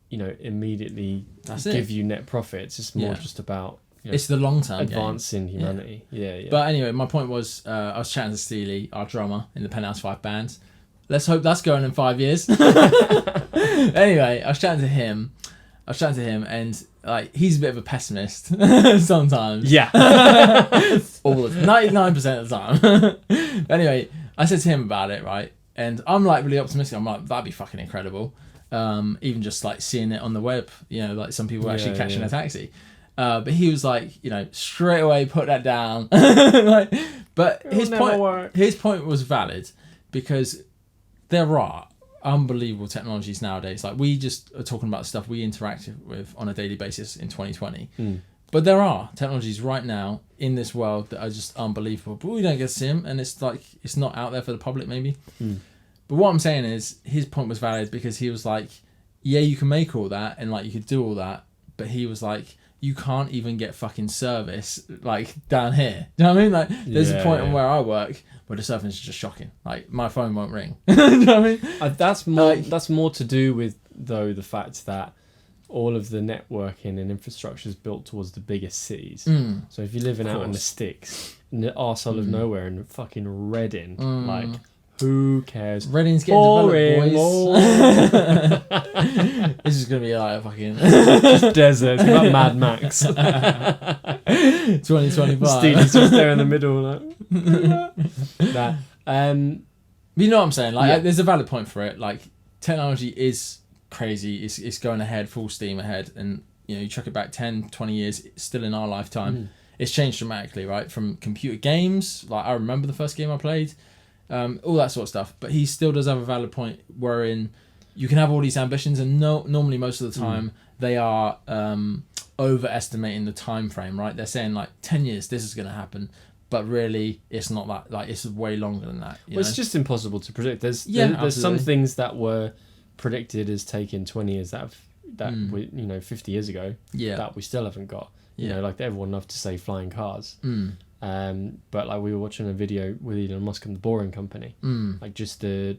you know, immediately give you net profits. It's more just about, you know, it's the long term advancing humanity. Yeah. But anyway, my point was, I was chatting to Steely, our drummer in the Penthouse5 band. Let's hope that's going in 5 years. Anyway, I was chatting to him, and like he's a bit of a pessimist sometimes. Yeah. All the 99% of the time. Anyway, I said to him about it, right? And I'm like really optimistic. I'm like, that'd be fucking incredible. Even just like seeing it on the web, you know, like some people actually catching a taxi. But he was like, you know, straight away put that down. Like, but his point was valid, because there are unbelievable technologies nowadays. Like, we just are talking about stuff we interact with on a daily basis in 2020. But there are technologies right now in this world that are just unbelievable, but we don't get to see them, and it's like it's not out there for the public maybe. But what I'm saying is, his point was valid because he was like, yeah, you can make all that and like you could do all that, but he was like, you can't even get fucking service like down here. Do you know what I mean? Like, there's a point on where I work where the service is just shocking. Like, my phone won't ring. Do you know what I mean? That's more to do with though the fact that all of the networking and infrastructure is built towards the biggest cities. So if you're living out in the sticks, in the arsehole of nowhere in fucking Reading, like, who cares? Reading's getting developed, boys. This is going to be like a fucking... just desert. It's about Mad Max. 2025. Stevie's just there in the middle. Like, nah. You know what I'm saying? Like, there's a valid point for it. Like, technology is crazy. It's going ahead, full steam ahead. And, you know, you chuck it back 10, 20 years, still in our lifetime. It's changed dramatically, right? From computer games. Like, I remember the first game I played. All that sort of stuff, but he still does have a valid point wherein you can have all these ambitions, and normally most of the time they are overestimating the time frame, right? They're saying like 10 years this is going to happen, but really it's not that. Like, it's way longer than that. Well, it's just impossible to predict. There's some things that were predicted as taking 20 years that we, 50 years ago that we still haven't got. You know, like everyone loved to say flying cars. But like we were watching a video with Elon Musk and the Boring Company, like just the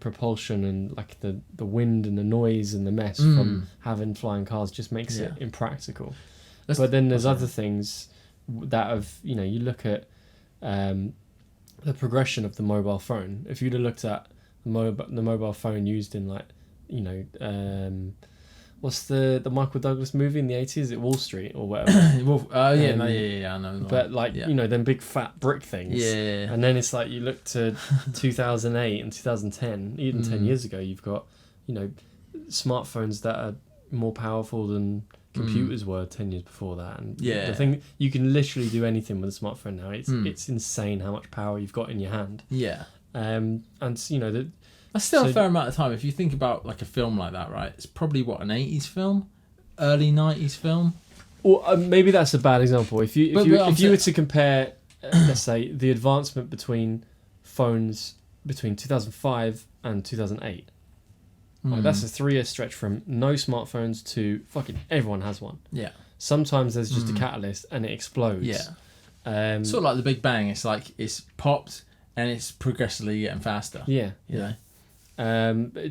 propulsion and like the wind and the noise and the mess from having flying cars just makes it impractical. But then there's other things that have, you look at the progression of the mobile phone. If you'd have looked at the mobile phone used in like, what's the Michael Douglas movie in the 80s? Is it Wall Street or whatever? I know. But like, them big fat brick things. Yeah. And then it's like you look to 2008 and 2010, even 10 years ago, you've got, smartphones that are more powerful than computers were 10 years before that. And the thing, you can literally do anything with a smartphone now. It's insane how much power you've got in your hand. Yeah. And that's still a fair amount of time. If you think about like a film like that, right? It's probably an 80s film, early 90s film. Or maybe that's a bad example. If you were to compare, let's say, the advancement between phones between 2005 and 2008, like, that's a 3-year stretch from no smartphones to fucking everyone has one. Yeah. Sometimes there's just a catalyst and it explodes. Yeah. Sort of like the Big Bang. It's like it's popped and it's progressively getting faster. Yeah. You know?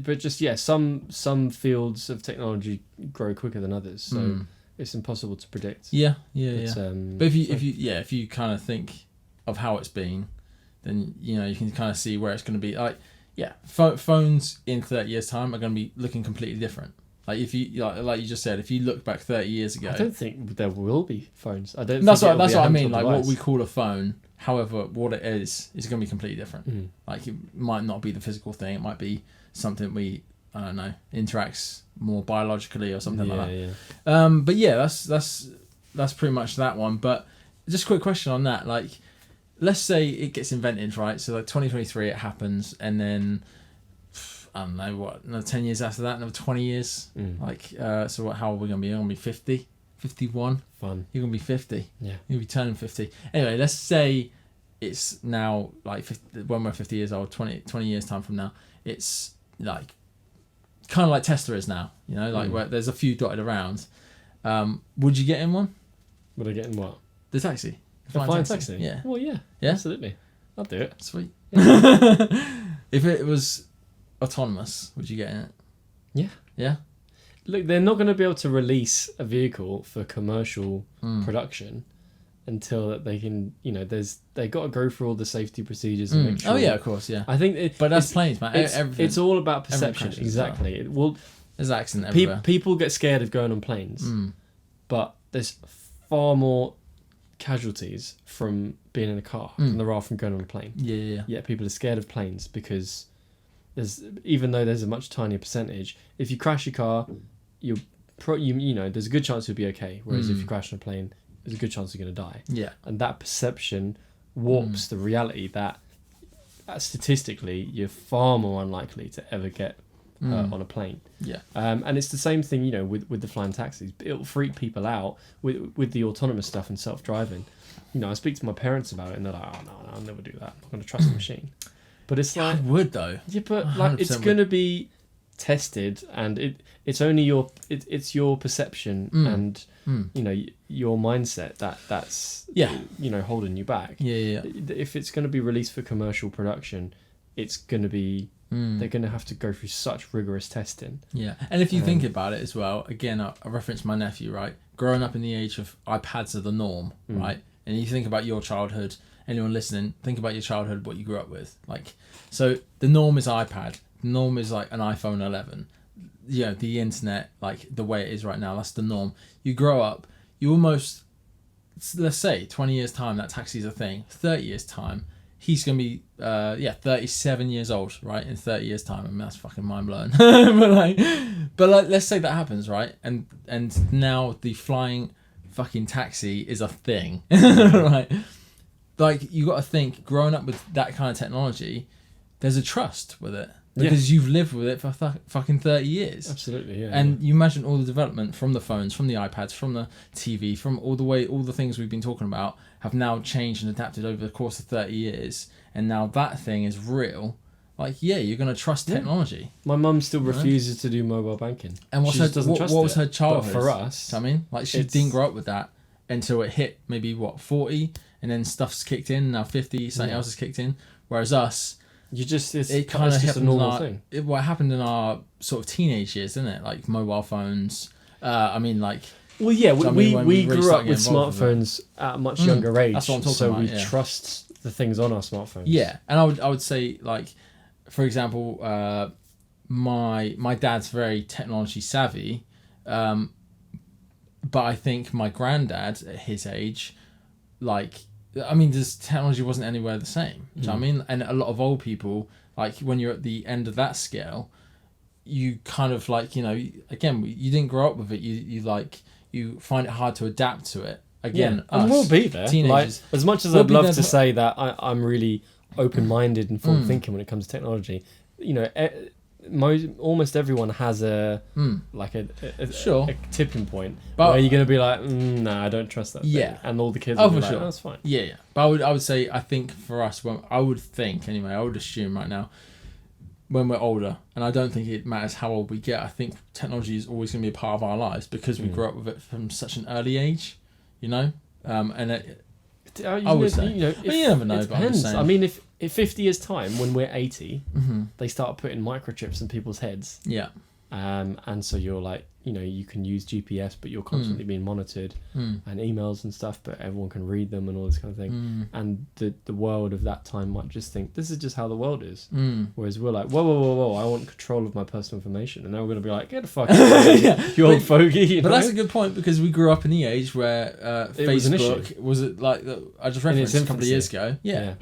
But just some fields of technology grow quicker than others, so it's impossible to predict. Yeah. But if you kind of think of how it's been, then you can kind of see where it's going to be. Like, phones in 30 years' time are going to be looking completely different. Like if you like you just said, if you look back 30 years ago, I don't think there will be phones. I don't. That's what I mean. Like what we call a phone. However, what it is going to be completely different. Like it might not be the physical thing. It might be something I don't know, interacts more biologically or something like that. Yeah. But yeah, that's pretty much that one. But just a quick question on that. Like, let's say it gets invented, right? So like 2023, it happens, and then I don't know what, another 10 years after that, another 20 years. Like, so how are we gonna be? You're gonna be 50, 51. Fun. You're gonna be 50. Yeah. You'll be turning 50. Anyway, let's say it's now like 50, when we're 50 years old, 20 years time from now, it's like kind of like Tesla is now. Where there's a few dotted around. Would you get in one? Would I get in what? The taxi. The flying taxi? Yeah. Well, yeah. Absolutely. I'll do it. Sweet. If it was autonomous, would you get in it? Yeah. Yeah? Look, they're not going to be able to release a vehicle for commercial production until that they can, they got to go through all the safety procedures and make sure. Oh yeah, of course, yeah. I think but that's planes, man. It's all about perception. Exactly. There's accident everywhere. People get scared of going on planes, but there's far more casualties from being in a car than there are from going on a plane. Yeah. Yeah, people are scared of planes because even though there's a much tinier percentage, if you crash your car, there's a good chance you'll be okay. Whereas if you crash on a plane, there's a good chance you're going to die. Yeah. And that perception warps the reality that statistically you're far more unlikely to ever get on a plane. Yeah. And it's the same thing, with the flying taxis. It'll freak people out with the autonomous stuff and self-driving. I speak to my parents about it and they're like, oh no, I'll never do that. I'm not going to trust the machine. But it's like... I would, though. Yeah, but like it's going to be tested, and it's only it's your perception and you know, your mindset that's you know, holding you back. If it's going to be released for commercial production, it's going to be they're going to have to go through such rigorous testing. And if you think about it as well, again, I referenced my nephew, right? Growing up in the age of iPads are the norm, right? And you think about your childhood, anyone listening, think about your childhood, what you grew up with. Like, so the norm is iPad. The norm is like an iPhone 11. You know, the internet, like the way it is right now, that's the norm. You grow up, you almost, let's say 20 years time, that taxi's a thing. 30 years time, he's going to be, 37 years old, right? In 30 years time. I mean, that's fucking mind blowing. but let's say that happens, right? And now the flying fucking taxi is a thing, right? Like, you got to think, growing up with that kind of technology, there's a trust with it. Because you've lived with it for fucking 30 years. Absolutely, yeah. And you imagine all the development from the phones, from the iPads, from the TV, from all the things we've been talking about have now changed and adapted over the course of 30 years. And now that thing is real. Like, you're going to trust technology. My mum still refuses to do mobile banking. And what was her childhood? But for us... I mean, like, she didn't grow up with that until it hit maybe, 40? And then stuff's kicked in, now 50, something else has kicked in. Whereas us... it kind of just a normal thing. What happened in our sort of teenage years, didn't it? Like mobile phones. I mean, like. Well, yeah, we grew up with smartphones at a much younger age. That's what I'm talking about. So we trust the things on our smartphones. Yeah, and I would say, like, for example, my dad's very technology savvy, but I think my granddad at his age, like. I mean, this technology wasn't anywhere the same. Do you know what I mean? And a lot of old people, like, when you're at the end of that scale, you kind of, like, you know, again, you didn't grow up with it. You find it hard to adapt to it. Again, and we'll be there. Teenagers. Like, as much as I'd love to say that I'm really open-minded and forward-thinking when it comes to technology, you know, almost everyone has a tipping point where you're going to be like, I don't trust that thing. And all the kids will be like, that's fine. But I would say, I think for us, I would assume right now, when we're older, and I don't think it matters how old we get, I think technology is always going to be a part of our lives because we grew up with it from such an early age, you know? And I would say, you never know, but I'm just saying. I mean, if in 50 years' time, when we're 80, they start putting microchips in people's heads. And so you're like, you know, you can use GPS, but you're constantly being monitored, and emails and stuff, but everyone can read them and all this kind of thing. And the world of that time might just think, this is just how the world is. Whereas we're like, whoa, I want control of my personal information. And now we're going to be like, get the fuck out of here, you old fogey. But that's a good point, because we grew up in the age where Facebook was like, I just referenced a couple of years ago.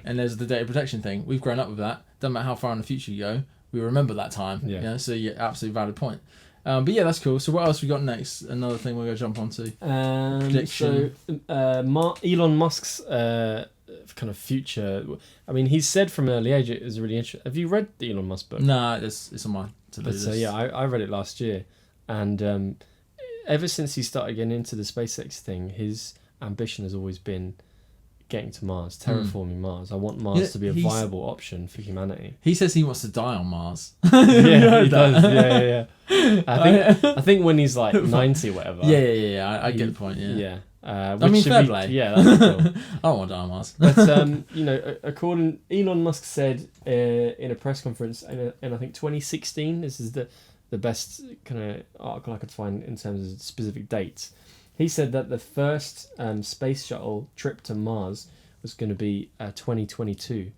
And there's the data protection thing. We've grown up with that. Doesn't matter how far in the future you go, we remember that time. So absolutely valid point. But that's cool. So what else we got next? Another thing we're going to jump onto. Prediction. So Elon Musk's kind of future. I mean, he's said from an early age it was really interesting. Have you read the Elon Musk book? No, it's on my to-do list. I read it last year, and ever since he started getting into the SpaceX thing, his ambition has always been getting to Mars, terraforming Mars. I want Mars to be a viable option for humanity. He says he wants to die on Mars. Yeah, he does. Yeah. I think when he's like 90 or whatever. Yeah. I get the point. Yeah. I mean, fair play. Yeah, that's cool. I don't want to die on Mars. But you know, according Elon Musk said in a press conference in I think 2016. This is the best kind of article I could find in terms of specific dates. He said that the first space shuttle trip to Mars was going to be 2022.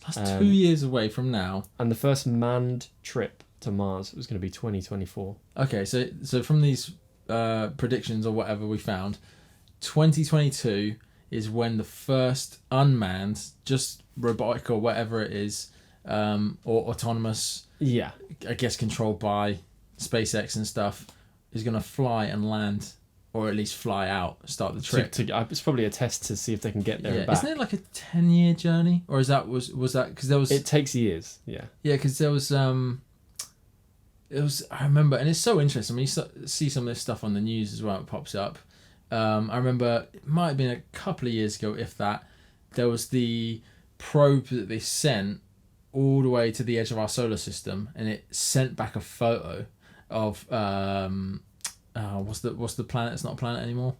That's 2 years away from now. And the first manned trip to Mars was going to be 2024. Okay, so from these predictions or whatever we found, 2022 is when the first unmanned, just robotic or whatever it is, or autonomous, I guess controlled by SpaceX and stuff, is going to fly and land. Or at least fly out, start the trip. It's probably a test to see if they can get there and back. Isn't it like a 10-year journey? Or was that because there was... It takes years, yeah. Yeah, because there was... I remember, and it's so interesting when you see some of this stuff on the news as well, it pops up. I remember, it might have been a couple of years ago, if that, there was the probe that they sent all the way to the edge of our solar system, and it sent back a photo of what's the planet? It's not a planet anymore.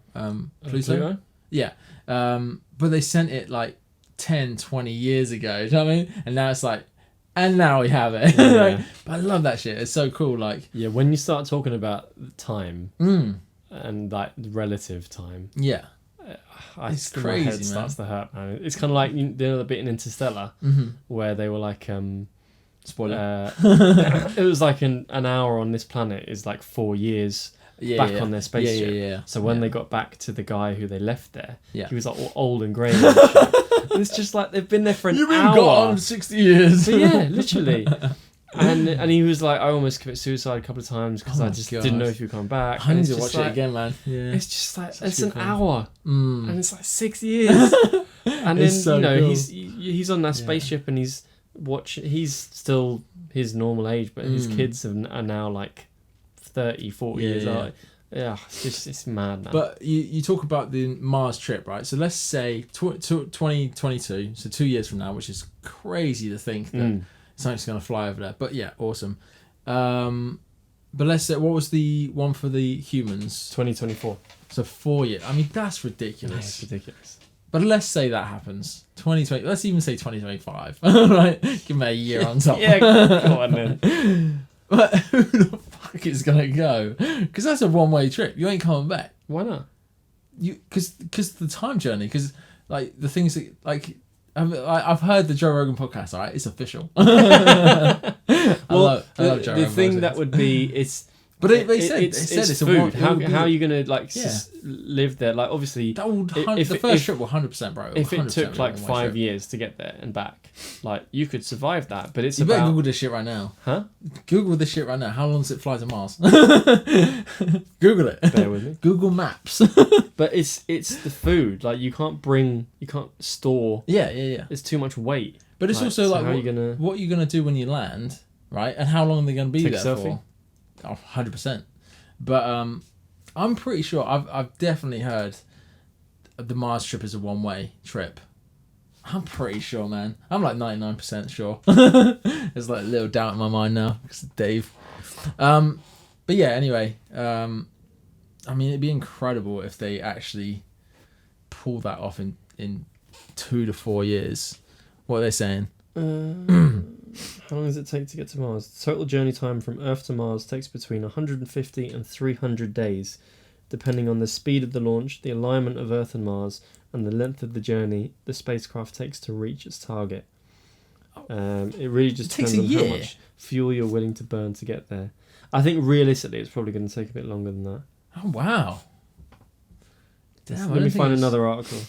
Pluto. Yeah. But they sent it like 10, 20 years ago. Do you know what I mean? And now it's like, and now we have it. Yeah. Like, but I love that shit. It's so cool. Like, yeah, when you start talking about time and like relative time, yeah, it's crazy. My head starts to hurt, man. It's kind of like the other bit in Interstellar where they were like, spoiler. It was like an hour on this planet is like 4 years. Back on their spaceship. Yeah. So when they got back to the guy who they left there, he was like all old and grey. And it's just like they've been there for an hour. You've been gone 60 years. But yeah, literally. And he was like, I almost committed suicide a couple of times because I just didn't know if you would come back. I need to watch it again, man. Yeah. It's just like it's an hour, and it's like 6 years. And then so cool. he's on that spaceship and he's watching. He's still his normal age, but his kids are now like 30, 40 years old. Yeah, it's mad, man. But you talk about the Mars trip, right? So let's say 2022, so 2 years from now, which is crazy to think that something's going to fly over there. But yeah, awesome. But let's say, what was the one for the humans? 2024. So 4 years. I mean, that's ridiculous. That's ridiculous. But let's say that happens. 2020. Let's even say 2025. Right? Give me a year on top. Yeah, go on then. But who the fuck is gonna go? Because that's a one-way trip. You ain't coming back. Why not? Because the time journey. Because like the things that like I've heard the Joe Rogan podcast. All right, it's official. I love Joe Rogan. The thing that would be but they said it's food. How are you gonna like live there? Like obviously, the first trip will 100%, bro. If it took like 5 years to get there and back, like you could survive that. But you better Google this shit right now. Huh? Google this shit right now. How long does it fly to Mars? Google it. Bear with me. Google Maps. But it's the food. Like you can't store. Yeah. It's too much weight. But it's also like what are you gonna do when you land, right? And how long are they gonna be there for? Oh, 100%. But I'm pretty sure I've definitely heard the Mars trip is a one-way trip. I'm pretty sure, man. I'm like 99% sure. There's like a little doubt in my mind now because of Dave. But yeah, anyway. I mean, it'd be incredible if they actually pull that off in 2 to 4 years. What are they saying? How long does it take to get to Mars? The total journey time from Earth to Mars takes between 150 and 300 days, depending on the speed of the launch, the alignment of Earth and Mars, and the length of the journey the spacecraft takes to reach its target. It really just depends on how much fuel you're willing to burn to get there. I think realistically it's probably going to take a bit longer than that. Oh, wow. Damn, let me find another article.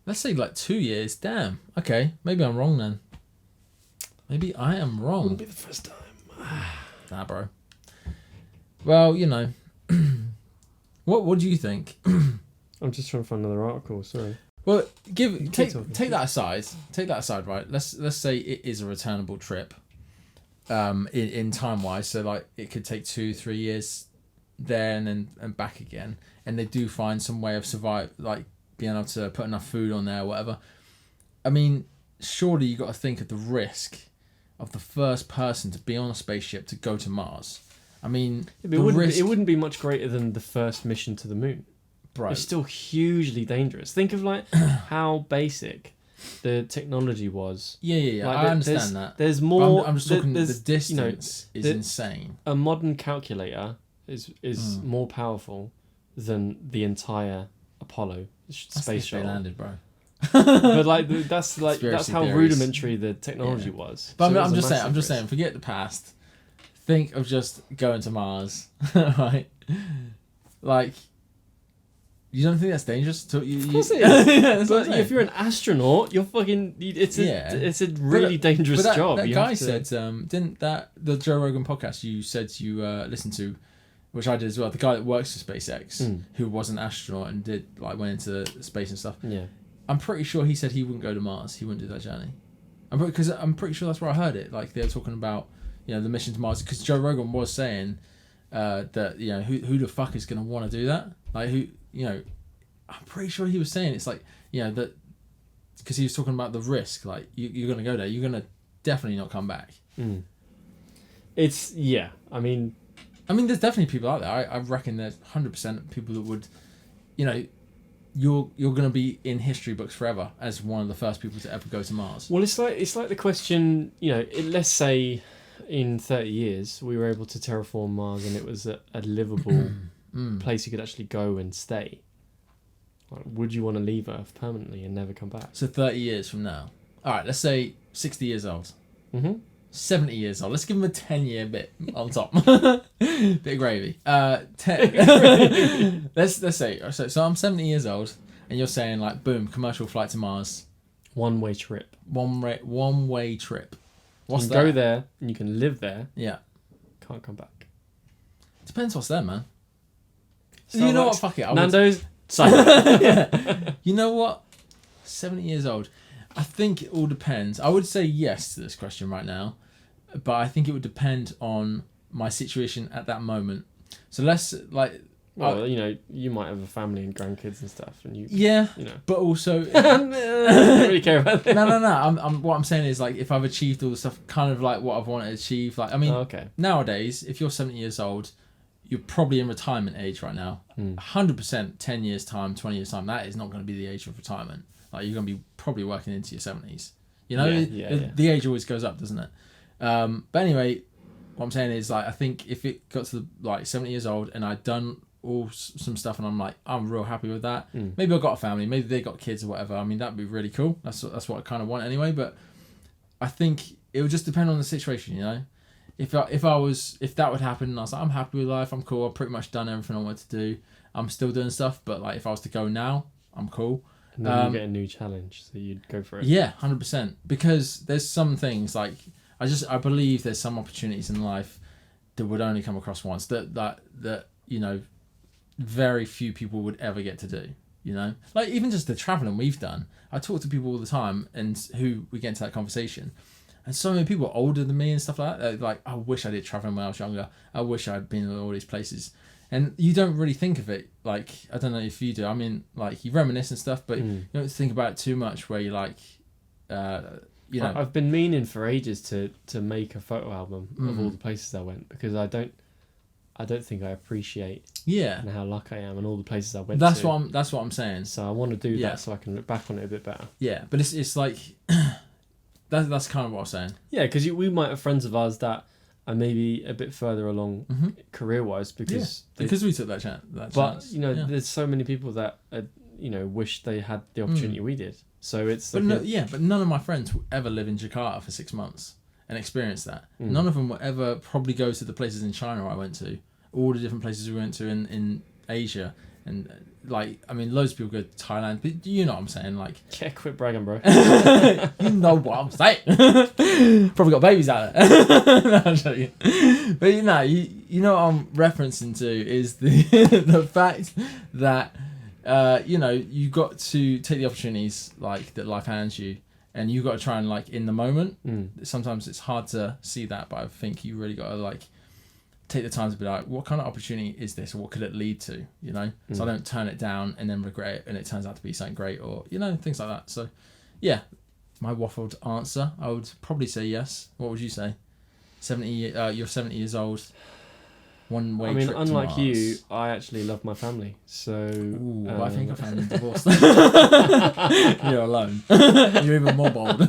Let's say like 2 years. Damn. Okay. Maybe I'm wrong then. Maybe I am wrong. Wouldn't be the first time. Nah, bro. Well, you know. What do you think? I'm just trying to find another article. Sorry. Well, take that aside. Take that aside, right? Let's say it is a returnable trip. In time wise, so like it could take 2-3 years there and back again, and they do find some way of being able to put enough food on there or whatever. I mean, surely you got to think of the risk of the first person to be on a spaceship to go to Mars. I mean, it wouldn't be much greater than the first mission to the moon. Bro. It's still hugely dangerous. Think of like how basic the technology was. Yeah. Like, I understand that. There's more. I'm just talking. The distance is insane. A modern calculator is more powerful than the entire Apollo space shuttle. They landed, bro. But like that's how rudimentary the technology was. But so I'm just saying. Forget the past. Think of just going to Mars, right? Like, you don't think that's dangerous? Of course it is. But if you're an astronaut, you're fucking. It's a really dangerous job. That guy said, didn't the Joe Rogan podcast you said you listened to, which I did as well. The guy that works for SpaceX, who was an astronaut and went into space and stuff. Yeah, I'm pretty sure he said he wouldn't go to Mars. He wouldn't do that journey. Because I'm pretty sure that's where I heard it. Like they were talking about, the mission to Mars. Because Joe Rogan was saying that who the fuck is gonna want to do that? Like who I'm pretty sure he was saying it's like that because he was talking about the risk. Like you're gonna go there, you're gonna definitely not come back. It's I mean, there's definitely people out there. I reckon there's 100% people that would, you're going to be in history books forever as one of the first people to ever go to Mars. Well, it's like the question, let's say in 30 years we were able to terraform Mars and it was a livable place you could actually go and stay. Like, would you want to leave Earth permanently and never come back? So 30 years from now. All right, let's say 60 years old. 70 years old. Let's give him a 10-year bit on top. Bit of gravy. Let's say so I'm 70 years old and you're saying like boom, commercial flight to Mars. One-way trip. One-way trip. What's you that? can go there and you can live there. Yeah. Can't come back. Depends what's there, man. Starbucks, you know what? Fuck it. Nando's. Yeah. You know what? 70 years old. I think it all depends. I would say yes to this question right now, but I think it would depend on my situation at that moment. So let's like. Well, you might have a family and grandkids and stuff, and but also. I don't really care about that. No. What I'm saying is like if I've achieved all the stuff, kind of like what I've wanted to achieve. Like nowadays, if you're 70 years old, you're probably in retirement age right now. 100%, 10 years time, 20 years time, that is not going to be the age of retirement. Like you're going to be probably working into your 70s. The age always goes up, doesn't it? But anyway, what I'm saying is like I think if it got to like 70 years old and I'd done some stuff and I'm real happy with that. Maybe I've got a family, maybe they got kids or whatever. That'd be really cool. That's what I kind of want anyway. But I think it would just depend on the situation, If that would happen and I was like, I'm happy with life, I'm cool, I've pretty much done everything I wanted to do. I'm still doing stuff, but like if I was to go now, I'm cool. And then you get a new challenge, so you'd go for it. Yeah, 100%. Because there's some things like I believe there's some opportunities in life that would only come across once that very few people would ever get to do. Like even just the traveling we've done. I talk to people all the time, and who we get into that conversation. And so many people older than me and stuff like that, like, I wish I did traveling when I was younger. I wish I'd been in all these places. And you don't really think of it, like, I don't know if you do. Like, you reminisce and stuff, but you don't think about it too much where you're like, I've been meaning for ages to make a photo album of all the places I went, because I don't think I appreciate and how lucky I am and all the places I went to. That's what I'm saying. So I want to do that so I can look back on it a bit better. Yeah, but it's like... That's kind of what I'm saying. Yeah, because we might have friends of ours that are maybe a bit further along career-wise because we took that chance. There's so many people that wish they had the opportunity we did. So it's but none of my friends will ever live in Jakarta for 6 months and experience that. None of them will ever probably go to the places in China I went to, all the different places we went to in Asia. And loads of people go to Thailand, but you know what I'm saying, like... Yeah, quit bragging, bro. You know what I'm saying. Probably got babies out there. No, I'm joking. But you know what I'm referencing to is the fact that, you got to take the opportunities, like, that life hands you, and you got to try and, like, in the moment. Sometimes it's hard to see that, but I think you really got to, like... take the time to be like, what kind of opportunity is this, or what could it lead to, so I don't turn it down and then regret it and it turns out to be something great, or things like that. So yeah, my waffled answer, I would probably say yes. What would you say? You're 70 years old, one way trip to unlike Mars. you, I actually love my family, so I think I found them divorced. You're alone. You're even more bold.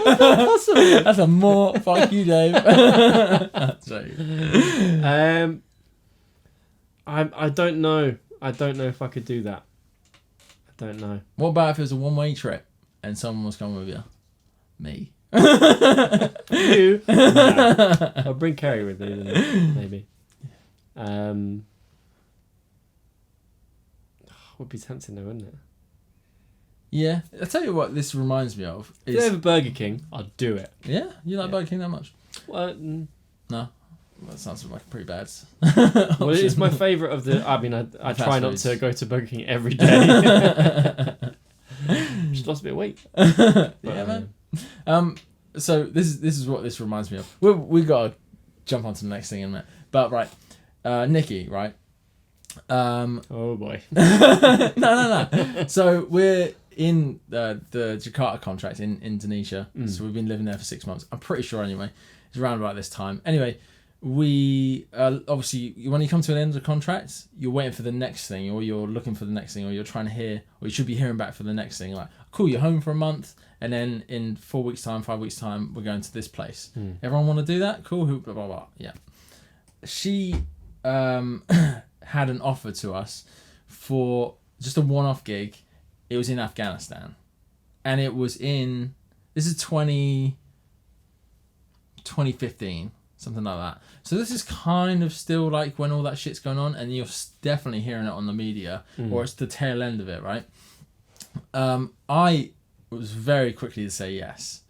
That's a more fuck you, Dave. I don't know. I don't know if I could do that. I don't know. What about if it was a one-way trip and someone was coming with you? Me. You? No. I'll bring Kerry with me then, maybe. Would be tempting though, wouldn't it? Yeah, I'll tell you what this reminds me of. If they have a Burger King, I'll do it. Yeah? You like Burger King that much? Well, no. That sounds like pretty bad. Well, it's my favourite of the... I try not to go to Burger King every day. Just lost a bit of weight. Yeah, man. So this is what this reminds me of. We got to jump on to the next thing in a minute. But, right, Nikki, right? Oh boy. No. So we're in the Jakarta contract in Indonesia. So we've been living there for 6 months. I'm pretty sure anyway. It's around about this time. Anyway, we obviously when you come to an end of the contract, you're waiting for the next thing, or you're looking for the next thing, or you're trying to hear, or you should be hearing back for the next thing. Like, cool, you're home for a month, and then in 4 weeks' time, 5 weeks' time, we're going to this place. Everyone want to do that? Cool. Who? Blah blah blah. Yeah. She had an offer to us for just a one-off gig. It was in Afghanistan, and it was in, this is 2015, something like that. So this is kind of still like when all that shit's going on, and you're definitely hearing it on the media, or it's the tail end of it, right? I was very quickly to say yes,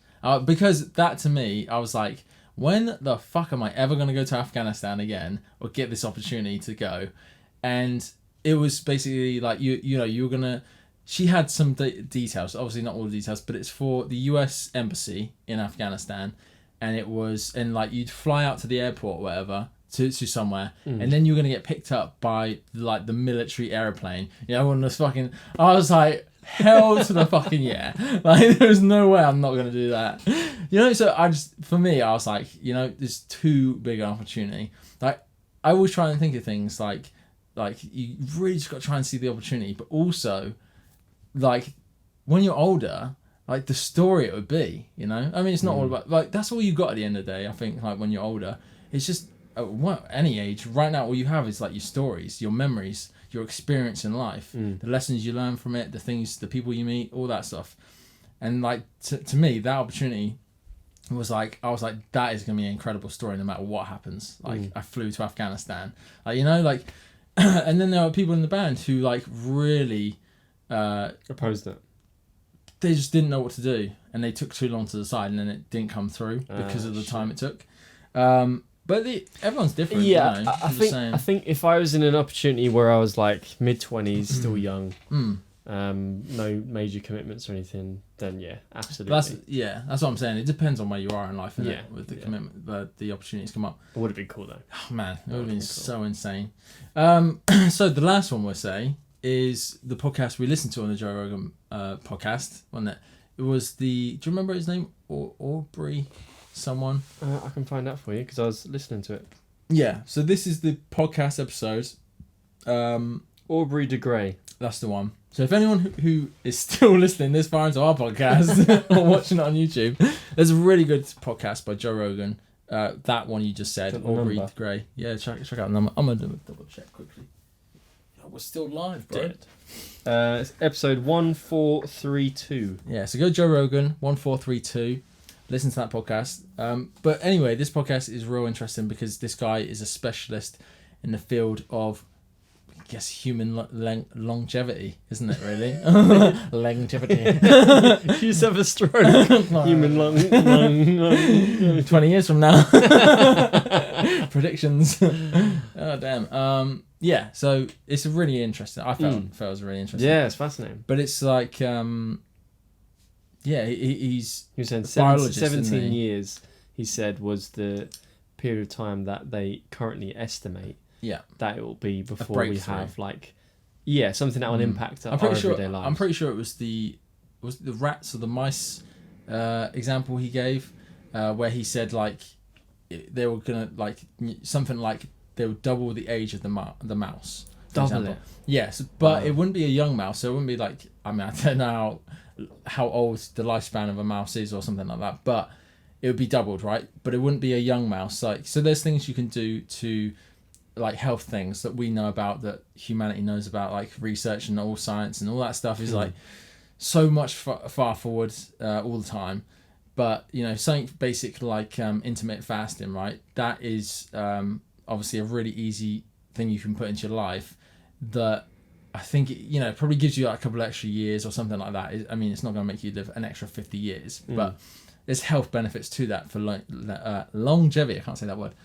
because that to me, I was like, when the fuck am I ever going to go to Afghanistan again or get this opportunity to go? And it was basically like, you know, you were going to, she had some details, obviously not all the details, but it's for the US Embassy in Afghanistan. And it was, and like you'd fly out to the airport or whatever, to somewhere, and then you're going to get picked up by like the military airplane. You know, on this fucking, I was like, hell to the fucking yeah. Like, there's no way I'm not going to do that. You know, so for me, I was like, you know, there's too big an opportunity. Like, I always try and think of things like you really just got to try and see the opportunity, but also, like, when you're older, like the story it would be, you know? I mean, it's not all about, like, that's all you got at the end of the day, I think, like, when you're older. It's just, any age, right now, all you have is, like, your stories, your memories, your experience in life, the lessons you learn from it, the people you meet, all that stuff. And, like, to me, that opportunity was, like, I was like, that is going to be an incredible story no matter what happens. Like, I flew to Afghanistan. Like, you know, like, and then there were people in the band who, like, really... opposed it. They just didn't know what to do, and they took too long to decide, and then it didn't come through because of the time it took. But everyone's different. Yeah, you know? I think if I was in an opportunity where I was like mid-20s, still young, no major commitments or anything, then yeah, absolutely. That's what I'm saying. It depends on where you are in life, with the commitment, the opportunities come up. It would have been cool though. Oh man, it would have been so insane. So the last one we'll say is the podcast we listened to on the Joe Rogan podcast. It was do you remember his name? Aubrey someone? I can find out for you because I was listening to it. Yeah, so this is the podcast episode. Aubrey de Grey. That's the one. So if anyone who is still listening this far into our podcast or watching it on YouTube, there's a really good podcast by Joe Rogan. That one you just said, Aubrey de Grey. Yeah, check out the number. I'm going to double check quickly. We're still live, bro. It's episode 1432. Yeah, so go Joe Rogan 1432. Listen to that podcast. But anyway, this podcast is real interesting because this guy is a specialist in the field of, I guess, human longevity, isn't it? Really, longevity. You just have a stroke. Human long. 20 years from now. Predictions. Oh damn. Yeah, so it's really interesting. I felt it was really interesting. Yeah, it's fascinating. But it's like, he's saying 17 years, he said, was the period of time that they currently estimate that it will be before we have, like, something that will impact our everyday lives. I'm pretty sure it was the rats or the mice example he gave, where he said, like, they were going to, like, something like, they would double the age of the mouse. Double it? Yes, but it wouldn't be a young mouse. So it wouldn't be like, I mean, I don't know how old the lifespan of a mouse is or something like that, but it would be doubled, right? But it wouldn't be a young mouse. Like, so there's things you can do to, like, health things that we know about, that humanity knows about, like research and all science and all that stuff is like so much far forward all the time. But, you know, something basic like intermittent fasting, right? That is... obviously a really easy thing you can put into your life that I think, you know, probably gives you like a couple of extra years or something like that. I mean, it's not going to make you live an extra 50 years, but there's health benefits to that for longevity. I can't say that word.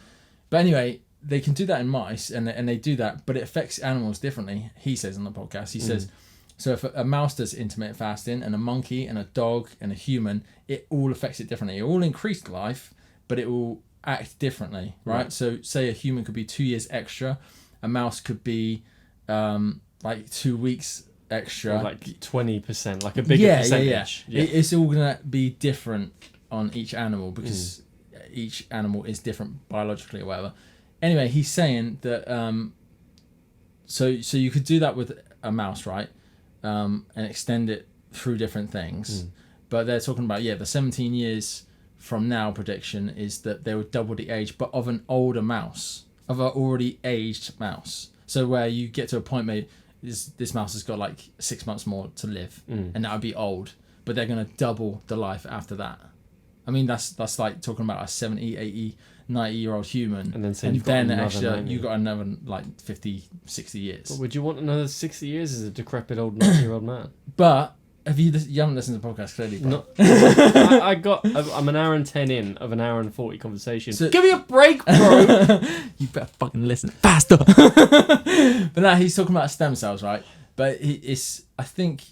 But anyway, they can do that in mice and they do that, but it affects animals differently. He says on the podcast, he says, so if a mouse does intermittent fasting and a monkey and a dog and a human, it all affects it differently. It all increased life, but it will act differently, right? So say a human could be 2 years extra, a mouse could be like 2 weeks extra, or like 20%, like a bigger percentage. Yeah. It's all gonna be different on each animal because each animal is different biologically or whatever. Anyway, he's saying that so you could do that with a mouse, right? And extend it through different things. But they're talking about the 17 years from now prediction is that they would double the age, but of an older mouse, of an already aged mouse. So where you get to a point where this mouse has got like 6 months more to live, and that would be old, but they're going to double the life after that. I mean, that's like talking about a 70, 80, 90-year-old human, and then you got another like 50, 60 years. But would you want another 60 years as a decrepit old 90-year-old man? But you haven't listened to the podcast clearly, bro. I'm an hour and 10 in of an hour and 40 conversation. So, give me a break, bro. You better fucking listen faster. But now he's talking about stem cells, right? But I think,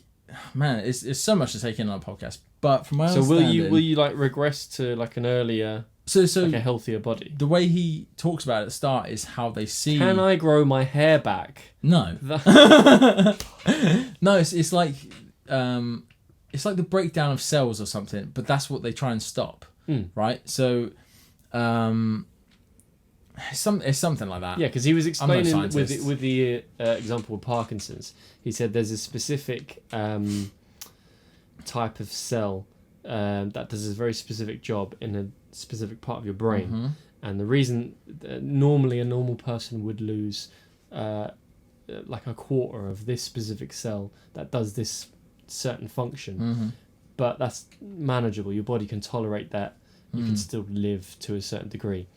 man, it's so much to take in on a podcast. But from my understanding, will you like regress to like an earlier, like a healthier body? The way he talks about it at the start is how they see. Can I grow my hair back? No. No, it's like the breakdown of cells or something, but that's what they try and stop, right? So, it's something like that. Yeah, because he was explaining with the example of Parkinson's. He said there's a specific type of cell that does a very specific job in a specific part of your brain, and the reason normally a normal person would lose like a quarter of this specific cell that does this certain function, but that's manageable. Your body can tolerate that. You can still live to a certain degree.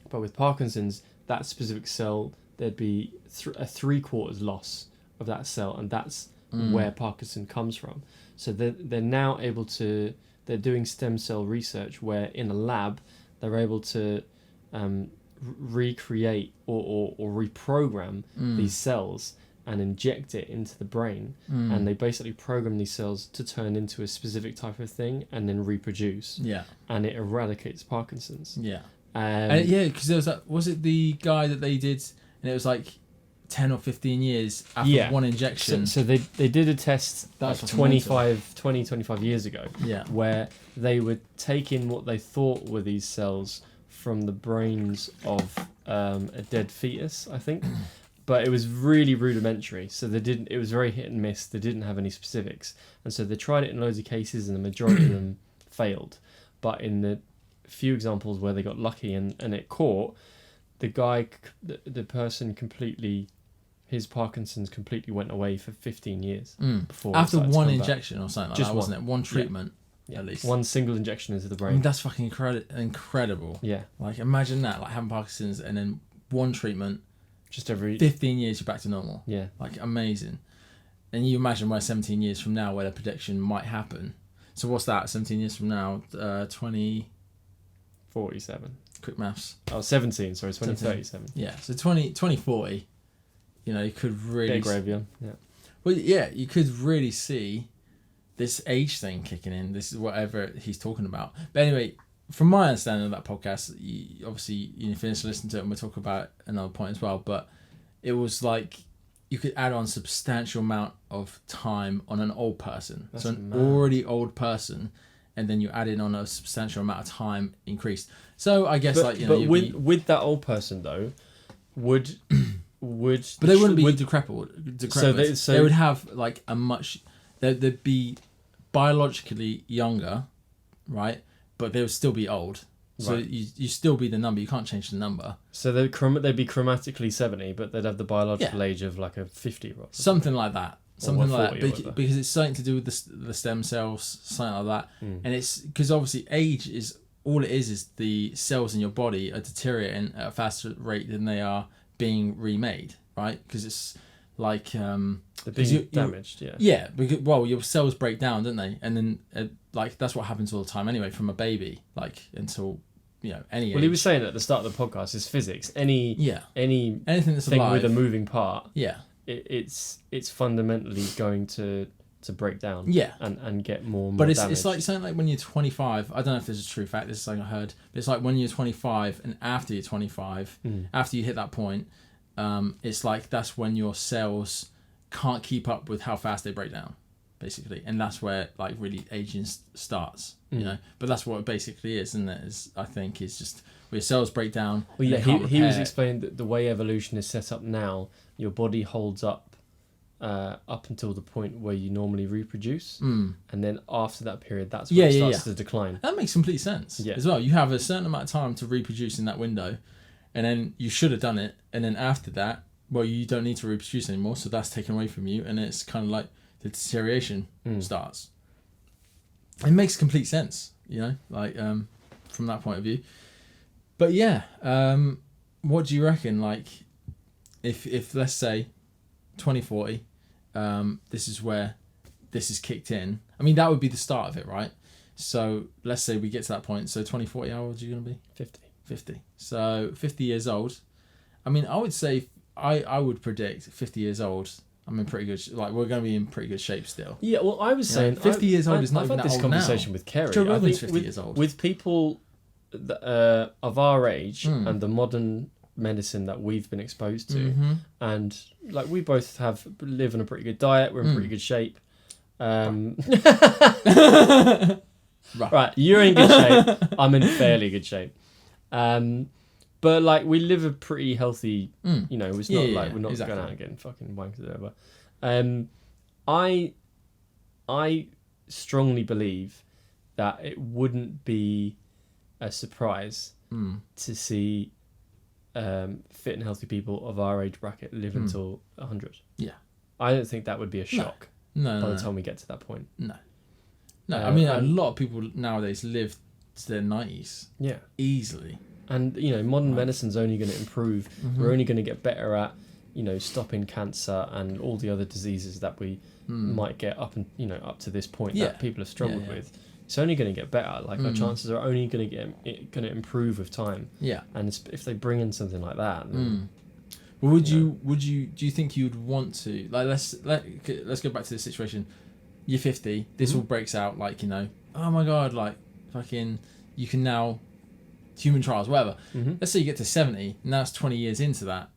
But with Parkinson's, that specific cell, there'd be a 3/4 loss of that cell, and that's where Parkinson comes from. So they're now able to. They're doing stem cell research where in a lab they're able to recreate or reprogram these cells and inject it into the brain, and they basically program these cells to turn into a specific type of thing and then reproduce. Yeah, and it eradicates Parkinson's. Yeah. Because there was that. Was it the guy that they did, and it was like 10 or 15 years after one injection? So they did a test like 25 years ago, where they would take in what they thought were these cells from the brains of a dead fetus, I think. But it was really rudimentary, so it was very hit and miss. They didn't have any specifics, and so they tried it in loads of cases, and the majority of them failed. But in the few examples where they got lucky and it caught, the person completely, his Parkinson's completely went away for 15 years before after one injection or something like that, wasn't it? One treatment, at least. One single injection into the brain. I mean, that's fucking incredible. Yeah. Like, imagine that, like having Parkinson's and then one treatment, just every 15 years you're back to normal. Yeah. Like, amazing. And you imagine where 17 years from now, where the prediction might happen. So what's that? 17 years from now, 47. Quick maths. Oh, 17, sorry, 2037. Yeah, so 2040, you could really... Big graveyard, yeah. Well, yeah, you could really see this age thing kicking in. This is whatever he's talking about. But anyway, from my understanding of that podcast, obviously, you finish listening to it and we'll talk about another point as well, but it was like you could add on a substantial amount of time on an old person. That's so an already old person, and then you add in on a substantial amount of time increased. So I guess with that old person though, would but they wouldn't be decrepit. So they would have like they'd be biologically younger, right? But they would still be old. So you still be the number. You can't change the number. So they'd be chromatically 70, but they'd have the biological age of like a 50-year-old. Something like that. Something like that, because it's something to do with the stem cells, something like that. And it's because obviously age is all it is the cells in your body are deteriorating at a faster rate than they are being remade, right? Because it's like they're being damaged. Yeah, because your cells break down, don't they? And then like that's what happens all the time anyway, from a baby like until any age. Well, he was saying at the start of the podcast is physics. Anything that's alive with a moving part. Yeah. It's fundamentally going to break down, and get more but it's damaged. like something like when you're 25. I don't know if this is a true fact, this is something I heard, but it's like when you're 25 and after you're 25, after you hit that point, it's like that's when your cells can't keep up with how fast they break down, basically, and that's where like really aging starts. You know, but that's what it basically is, isn't it? I think is just where your cells break down. Well, yeah, he was explaining that the way evolution is set up now, your body holds up until the point where you normally reproduce, and then after that period, that's when it starts to decline. That makes complete sense as well. You have a certain amount of time to reproduce in that window, and then you should have done it, and then after that, well, you don't need to reproduce anymore, so that's taken away from you, and it's kind of like the deterioration starts. It makes complete sense, you know, like from that point of view. But yeah, what do you reckon? Like, if let's say 2040, this is where this is kicked in. I mean, that would be the start of it, right? So let's say we get to that point. So 2040, how old are you going to be? 50. So 50 years old. I mean, I would say I would predict 50 years old. I'm in pretty good. We're going to be in pretty good shape still. Yeah. Well, I was saying 50 years old is not even that old now. I've had this conversation with Kerry. Joe Rogan's 50 years old. With people of our age and the modern medicine that we've been exposed to, and like we both live on a pretty good diet, we're in pretty good shape. Right, you're in good shape, I'm in fairly good shape, but like we live a pretty healthy, you know, it's not like we're not going out and getting fucking wanked or whatever. I strongly believe that it wouldn't be a surprise to see fit and healthy people of our age bracket live until 100. Yeah. I don't think that would be a shock by the time we get to that point. No. I mean, a lot of people nowadays live to their 90s. Yeah. Easily. And, you know, modern medicine's only going to improve. We're only going to get better at, you know, stopping cancer and all the other diseases that we might get up to this point that people have struggled with. It's only going to get better. Like our chances are only going to improve with time. Yeah. And if they bring in something like that, then, well, do you think you'd want to, like, let's go back to this situation. You're 50. This all breaks out. Like, you know, oh my god, like fucking, you can now human trials, whatever. Let's say you get to 70. Now it's 20 years into that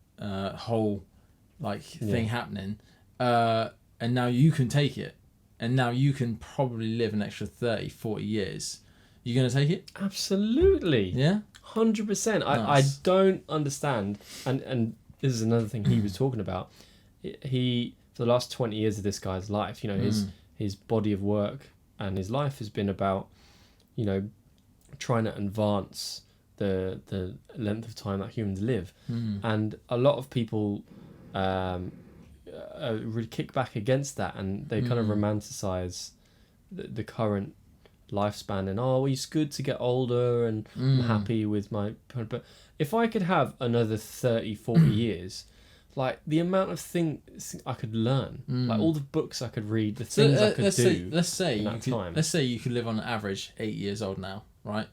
whole like thing happening, and now you can take it. And now you can probably live an extra 30, 40 years. You going to take it? Absolutely. Yeah? 100%. I don't understand. And this is another thing he was talking about. He, for the last 20 years of this guy's life, you know, his body of work and his life has been about, you know, trying to advance the length of time that humans live. And a lot of people really kick back against that, and they kind of romanticize the current lifespan, and it's good to get older, and I'm happy with my, but if I could have another 30, 40 years, like the amount of things I could learn, like all the books I could read, the things I could do. Let's say you could live on average 8 years old now, right?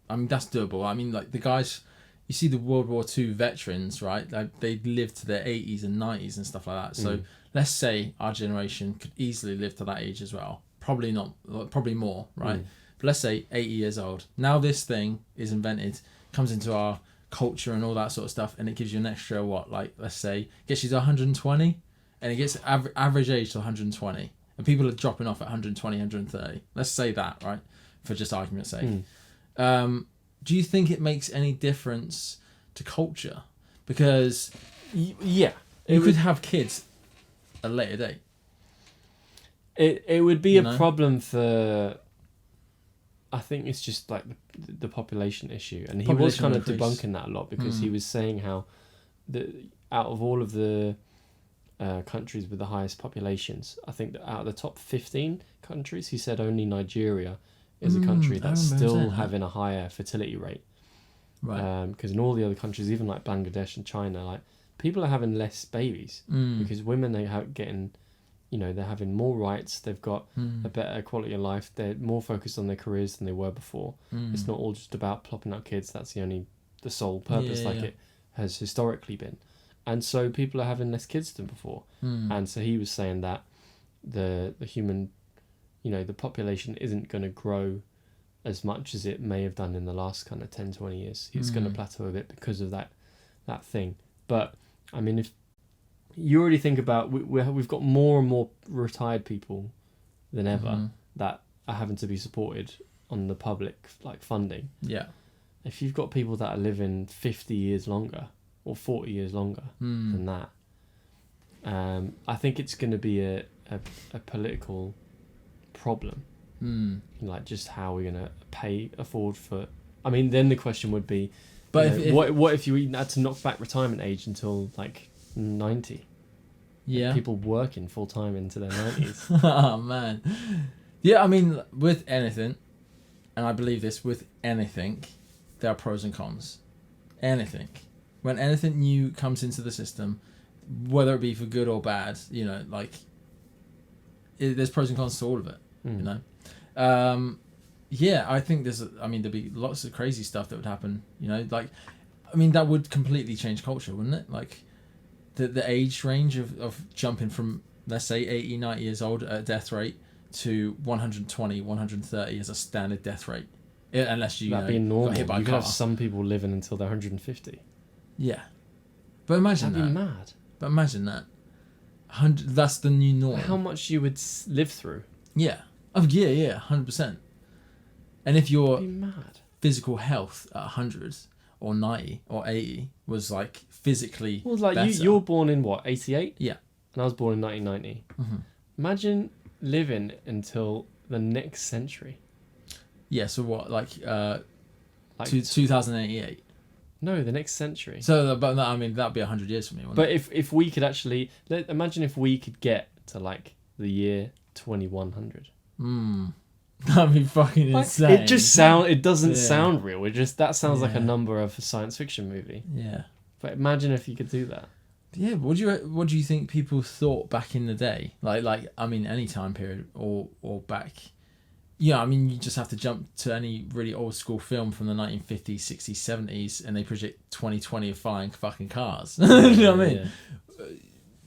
I mean, that's doable. I mean, like the guys, you see the World War II veterans, right? Like they lived to their 80s and 90s and stuff like that. So let's say our generation could easily live to that age as well. Probably not, probably more, right? But let's say 80 years old. Now this thing is invented, comes into our culture and all that sort of stuff, and it gives you an extra, let's say, gets you to 120, and it gets average age to 120. And people are dropping off at 120, 130. Let's say that, right? For just argument's sake. Do you think it makes any difference to culture? Because you could have kids at a later date. It would be a problem for, I think it's just like the population issue, and he was kind of debunking that a lot, because he was saying how out of all of the countries with the highest populations, I think that out of the top 15 countries, he said only Nigeria is a country that's still having a higher fertility rate. Right. Because in all the other countries, even like Bangladesh and China, like people are having less babies because women they're having more rights. They've got a better quality of life. They're more focused on their careers than they were before. It's not all just about plopping out kids. That's the sole purpose, it has historically been. And so people are having less kids than before. And so he was saying that the human, the population isn't going to grow as much as it may have done in the last kind of 10, 20 years. It's going to plateau a bit because of that thing. But I mean, if you already think about, we've got more and more retired people than ever that are having to be supported on the public funding. Yeah. If you've got people that are living 50 years longer or 40 years longer than that, I think it's going to be a political problem. Like, just how we're going to afford for... I mean, then the question would be, but what if you even had to knock back retirement age until 90? Yeah. Like, people working full time into their 90s. Oh man. Yeah, I mean, with anything, and I believe this, with anything, there are pros and cons. Anything. When anything new comes into the system, whether it be for good or bad, there's pros and cons to all of it, you know? Yeah, I think there'd be lots of crazy stuff that would happen, that would completely change culture, wouldn't it? Like, the age range of jumping from, let's say, 80, 90 years old at a death rate to 120, 130 as a standard death rate. Unless you, that'd be normal. Got hit by you a could car. Have some people living until they're 150. Yeah. But imagine that'd that. Be mad. But imagine that. That's the new norm. How much you would live through. Yeah. Oh, yeah, 100%. And if your mad. Physical health at 100 or 90 or 80 was physically better. You're born in what, 88? Yeah. And I was born in 1990. Imagine living until the next century. Yeah, so what, 2088? No, the next century. So, but I mean, that'd be 100 years for me, wouldn't it? But if we could actually... Imagine if we could get to, the year 2100. That'd be fucking insane. It doesn't sound real. That sounds like a number of a science fiction movie. Yeah. But imagine if you could do that. Yeah, what do you think people thought back in the day? Any time period or back... Yeah, I mean, you just have to jump to any really old school film from the 1950s, 60s, 70s, and they project 2020 of flying fucking cars. You know what I mean? Yeah.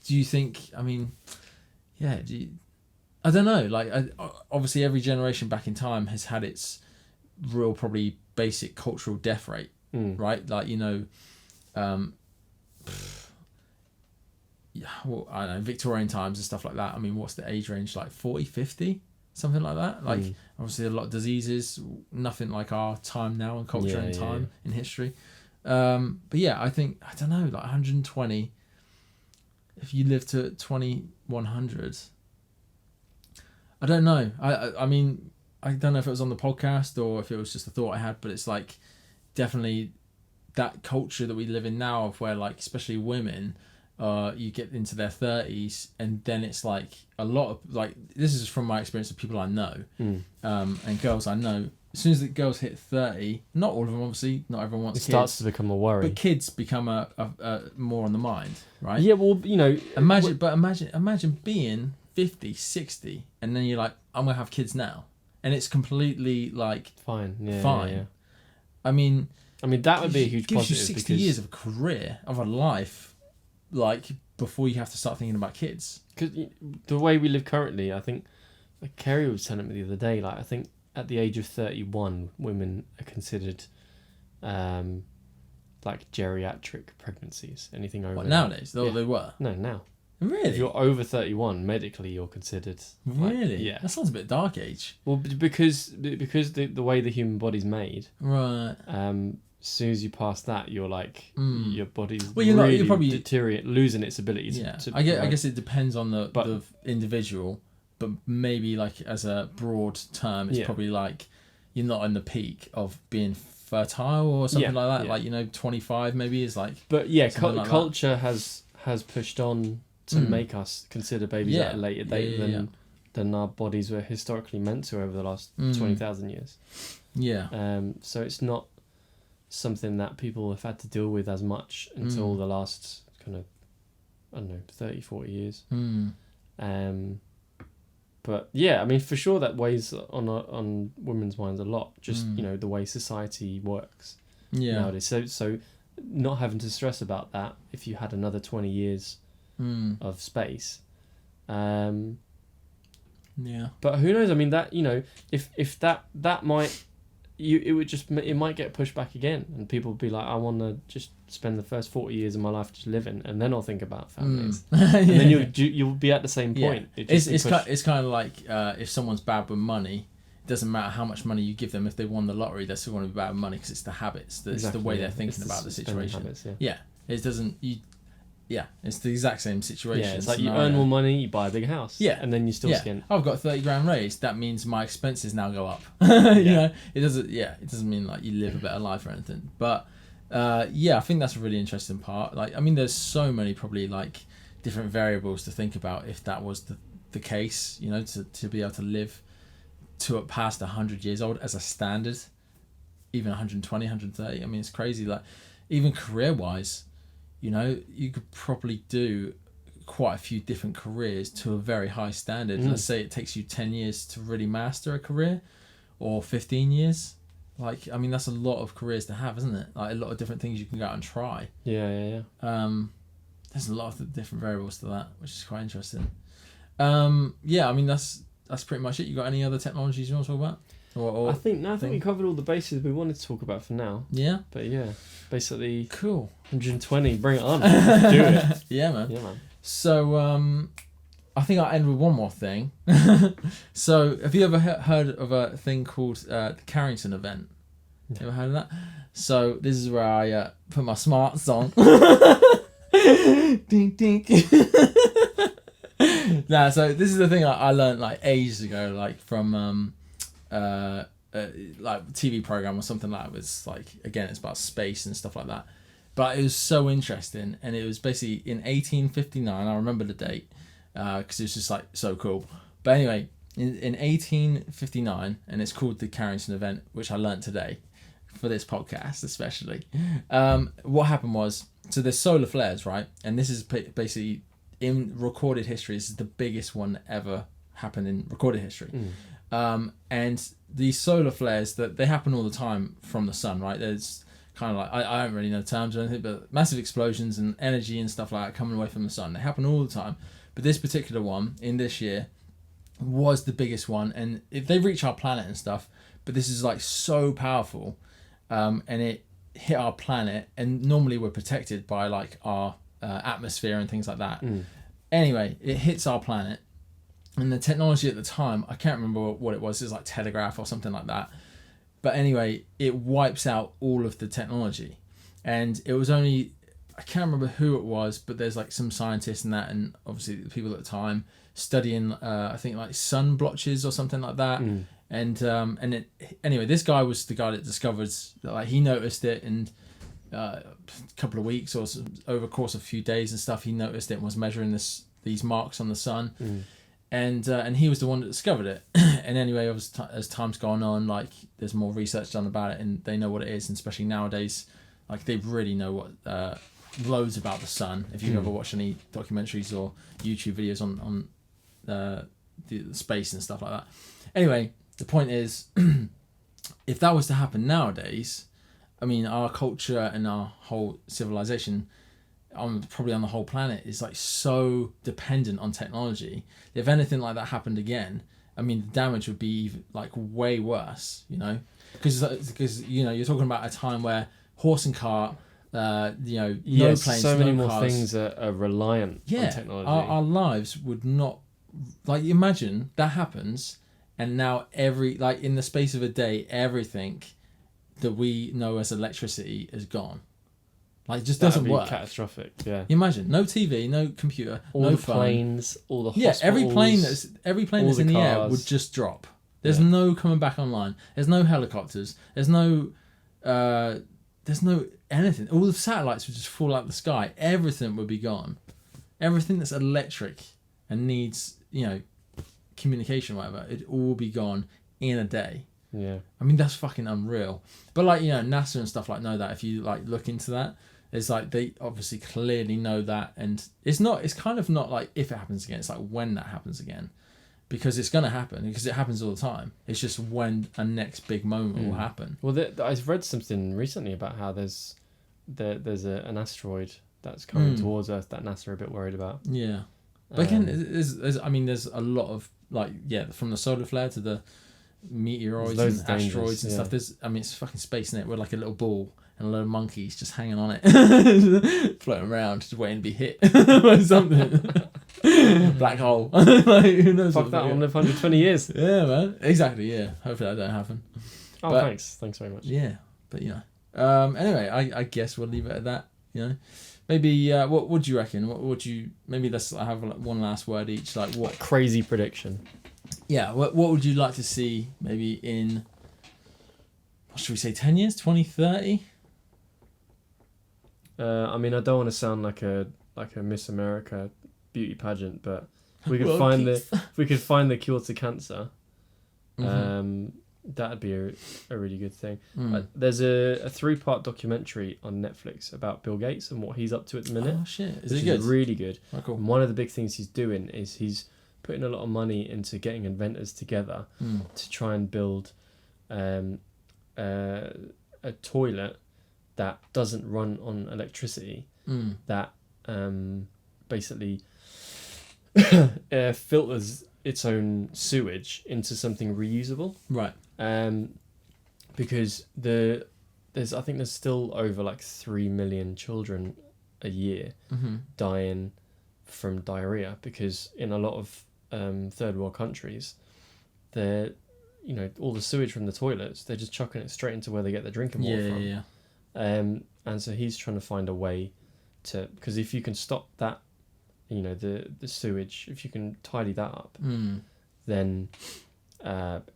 Do you think... I don't know. Obviously, every generation back in time has had its real, probably basic cultural death rate, right? I don't know, Victorian times and stuff like that. I mean, what's the age range? 40, 50? Something like that. Obviously, a lot of diseases, nothing like our time now and culture and time in history. But yeah, I think, I don't know, 120, if you live to 2100... I don't know. I mean, I don't know if it was on the podcast or if it was just a thought I had, but it's definitely that culture that we live in now of where especially women, you get into their 30s and then it's a lot of this is from my experience of people I know, and girls I know. As soon as the girls hit 30, not all of them obviously, not everyone wants kids. It starts to become a worry. But kids become a more on the mind, right? Yeah, well, imagine being 50, 60, and then you're I'm gonna have kids now, and it's completely fine. Yeah. I mean that would be a huge gives positive. You 60 years of a career, of a life, before you have to start thinking about kids. Because the way we live currently, I think, Kerry was telling me the other day, I think at the age of 31, women are considered geriatric pregnancies. Anything over... What, nowadays? Though they were? No, now. Really? If you're over 31, medically you're considered... Really? Yeah. That sounds a bit dark age. Well, because the way the human body's made... Right. As soon as you pass that, you're your body's you're probably deteriorate, losing its ability to... Yeah. I guess it depends on the individual, but maybe as a broad term, it's probably you're not in the peak of being fertile or something like that. Yeah. 25 maybe is But yeah, culture has pushed on to make us consider babies at a later date than our bodies were historically meant to over the last 20,000 years. Yeah. So it's not something that people have had to deal with as much until the last kind of, 30, 40 years. But yeah, I mean, for sure that weighs on women's minds a lot. Just the way society works nowadays. So not having to stress about that if you had another 20 years of space. Yeah. But who knows? I mean, that if that might it might get pushed back again, and people will be like, I want to just spend the first 40 years of my life just living, and then I'll think about families. And then you'll be at the same point. It's kind of like if someone's bad with money, it doesn't matter how much money you give them. If they won the lottery, they're still going to be bad with money because it's the habits, it's the way they're thinking about the situation. Habits, it doesn't. It's the exact same situation. Yeah, it's like you earn more money, you buy a big house. Yeah, and then you still skin. I've got 30 grand raised. That means my expenses now go up. You know, it doesn't mean like you live a better life or anything. But I think that's a really interesting part. Like, I mean, there's so many probably like different variables to think about if that was the case. You know, to be able to live to past 100 years old as a standard, even 120, 130. I mean, it's crazy. Like, even career wise. You know, you could probably do quite a few different careers to a very high standard. Let's say it takes you 10 years to really master a career, or 15 years. Like, I mean, that's a lot of careers to have, isn't it? Like, a lot of different things you can go out and try. Yeah. There's a lot of different variables to that, which is quite interesting. I mean, that's pretty much it. You got any other technologies you want to talk about? I think we covered all the bases we wanted to talk about for now. Yeah. But yeah, basically. Cool. 120, bring it on. Do it. Yeah, man. So, I think I'll end with one more thing. So, have you ever heard of a thing called the Carrington event? You ever heard of that? So, this is where I put my smart song. Ding, ding. So this is the thing I learned like ages ago, like from like TV program or something like that. It was like, again, it's about space and stuff like that, but it was so interesting. And it was basically in 1859. I remember the date because it was just like so cool. But anyway, in 1859, and it's called the Carrington event, which I learned today for this podcast especially. What happened was, so there's solar flares, right? And this is basically, in recorded history, this is the biggest one that ever happened in recorded history. And these solar flares, that they happen all the time from the sun, right? There's kind of like, I don't really know terms or anything, but massive explosions and energy and stuff like that coming away from the sun. They happen all the time. But this particular one in this year was the biggest one, and they reach our planet and stuff, but this is like so powerful, and it hit our planet, and normally we're protected by like our atmosphere and things like that. Anyway, it hits our planet, and the technology at the time, I can't remember what it was. It was like telegraph or something like that. But anyway, it wipes out all of the technology, and it was only, I can't remember who it was, but there's like some scientists and that, and obviously the people at the time studying, I think like sun blotches or something like that. Anyway, this guy was the guy that discovered, like, he noticed it, and a couple of weeks or over a course of a few days and stuff, he noticed it and was measuring these marks on the sun. And he was the one that discovered it. And anyway, as time's gone on, like, there's more research done about it, and they know what it is, and especially nowadays, like, they really know what loads about the sun. If you've ever watched any documentaries or YouTube videos on the space and stuff like that. Anyway, the point is, if that was to happen nowadays, I mean, our culture and our whole civilization, probably on the whole planet, is like so dependent on technology. If anything like that happened again, I mean, the damage would be like way worse, you know, because you know, you're talking about a time where horse and cart, you know, no planes, so many more cars, things are reliant on technology. Our lives would not, like, imagine that happens, and now like in the space of a day, everything that we know as electricity is gone. Like, it just doesn't work. Catastrophic. Yeah. Imagine no TV, no computer, all no the phone. Planes, all the hospitals. Yeah, every plane that's in the air would just drop. There's no coming back online. There's no helicopters. There's no anything. All the satellites would just fall out of the sky. Everything would be gone. Everything that's electric and needs, you know, communication, whatever, it'd all be gone in a day. Yeah. I mean, that's fucking unreal. But, like, you know, NASA and stuff like know that. If you like look into that, it's like they obviously clearly know that, and it's kind of not like if it happens again, it's like when that happens again, because it's going to happen, because it happens all the time. It's just when a next big moment will happen. Well, I've read something recently about how there's an asteroid that's coming towards Earth that NASA are a bit worried about. Yeah. But again, there's a lot of, like, from the solar flare to the meteoroids and asteroids and stuff. It's fucking space, isn't it? We're like a little ball and a load of monkeys just hanging on it, floating around, just waiting to be hit by something. Black hole. Like, who knows? Fuck that, I'll live 120 years. Yeah, man. Exactly, yeah. Hopefully that don't happen. Oh, but, thanks. Thanks very much. Yeah, but anyway, I guess we'll leave it at that, Maybe, what would you reckon? What would you... Maybe let's have one last word each. Like, what... Crazy prediction. Yeah, what would you like to see maybe in... What should we say, 10 years? 2030? I don't want to sound like a Miss America beauty pageant, but we could find the cure to cancer. That'd be a really good thing. There's a 3-part documentary on Netflix about Bill Gates and what he's up to at the minute. Oh shit! Is it good? Really good. Oh, cool. And one of the big things he's doing is he's putting a lot of money into getting inventors together to try and build a toilet that doesn't run on electricity, that basically filters its own sewage into something reusable. Right. Because there's still over like 3 million children a year dying from diarrhea, because in a lot of third world countries, all the sewage from the toilets, they're just chucking it straight into where they get their drinking water from. Yeah. And so he's trying to find a way to, because if you can stop that, the sewage, if you can tidy that up, then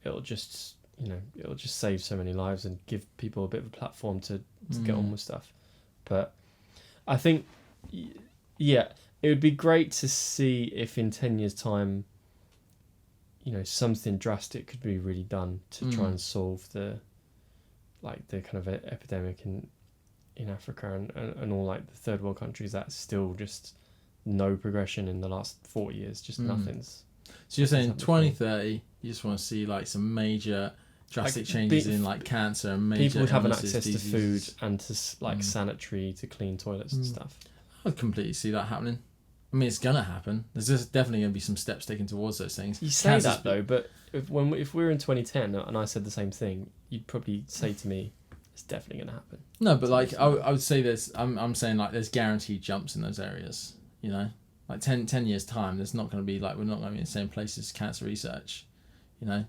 it'll just save so many lives and give people a bit of a platform to get on with stuff. But I think, it would be great to see if in 10 years' time, something drastic could be really done to try and solve the kind of epidemic in Africa and all like the third world countries. That's still just no progression in the last 40 years, just nothing's. So you're saying 2030, you just want to see like some major drastic changes in like cancer and major people would have an access diseases. to food and to sanitary, to clean toilets and stuff. I would completely see that happening. I mean, it's gonna happen. There's just definitely gonna be some steps taken towards those things. You say that though, but if we're in 2010 and I said the same thing, you'd probably say to me, it's definitely gonna happen. No, but like I would say I'm saying like there's guaranteed jumps in those areas. Like 10 years time, there's not going to be like, we're not going to be in the same place as cancer research. We're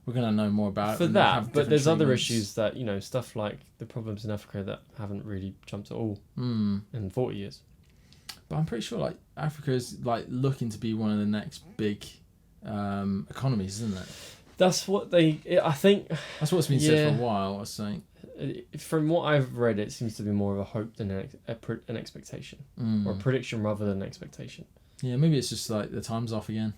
going to know more about it. For that, but there's other issues that, stuff like the problems in Africa that haven't really jumped at all in 40 years. But I'm pretty sure like Africa is like looking to be one of the next big economies, isn't it? That's what I think. That's what's been said for a while, I was saying. From what I've read, it seems to be more of a hope than an expectation, or a prediction rather than an expectation. Yeah, maybe it's just like the time's off again.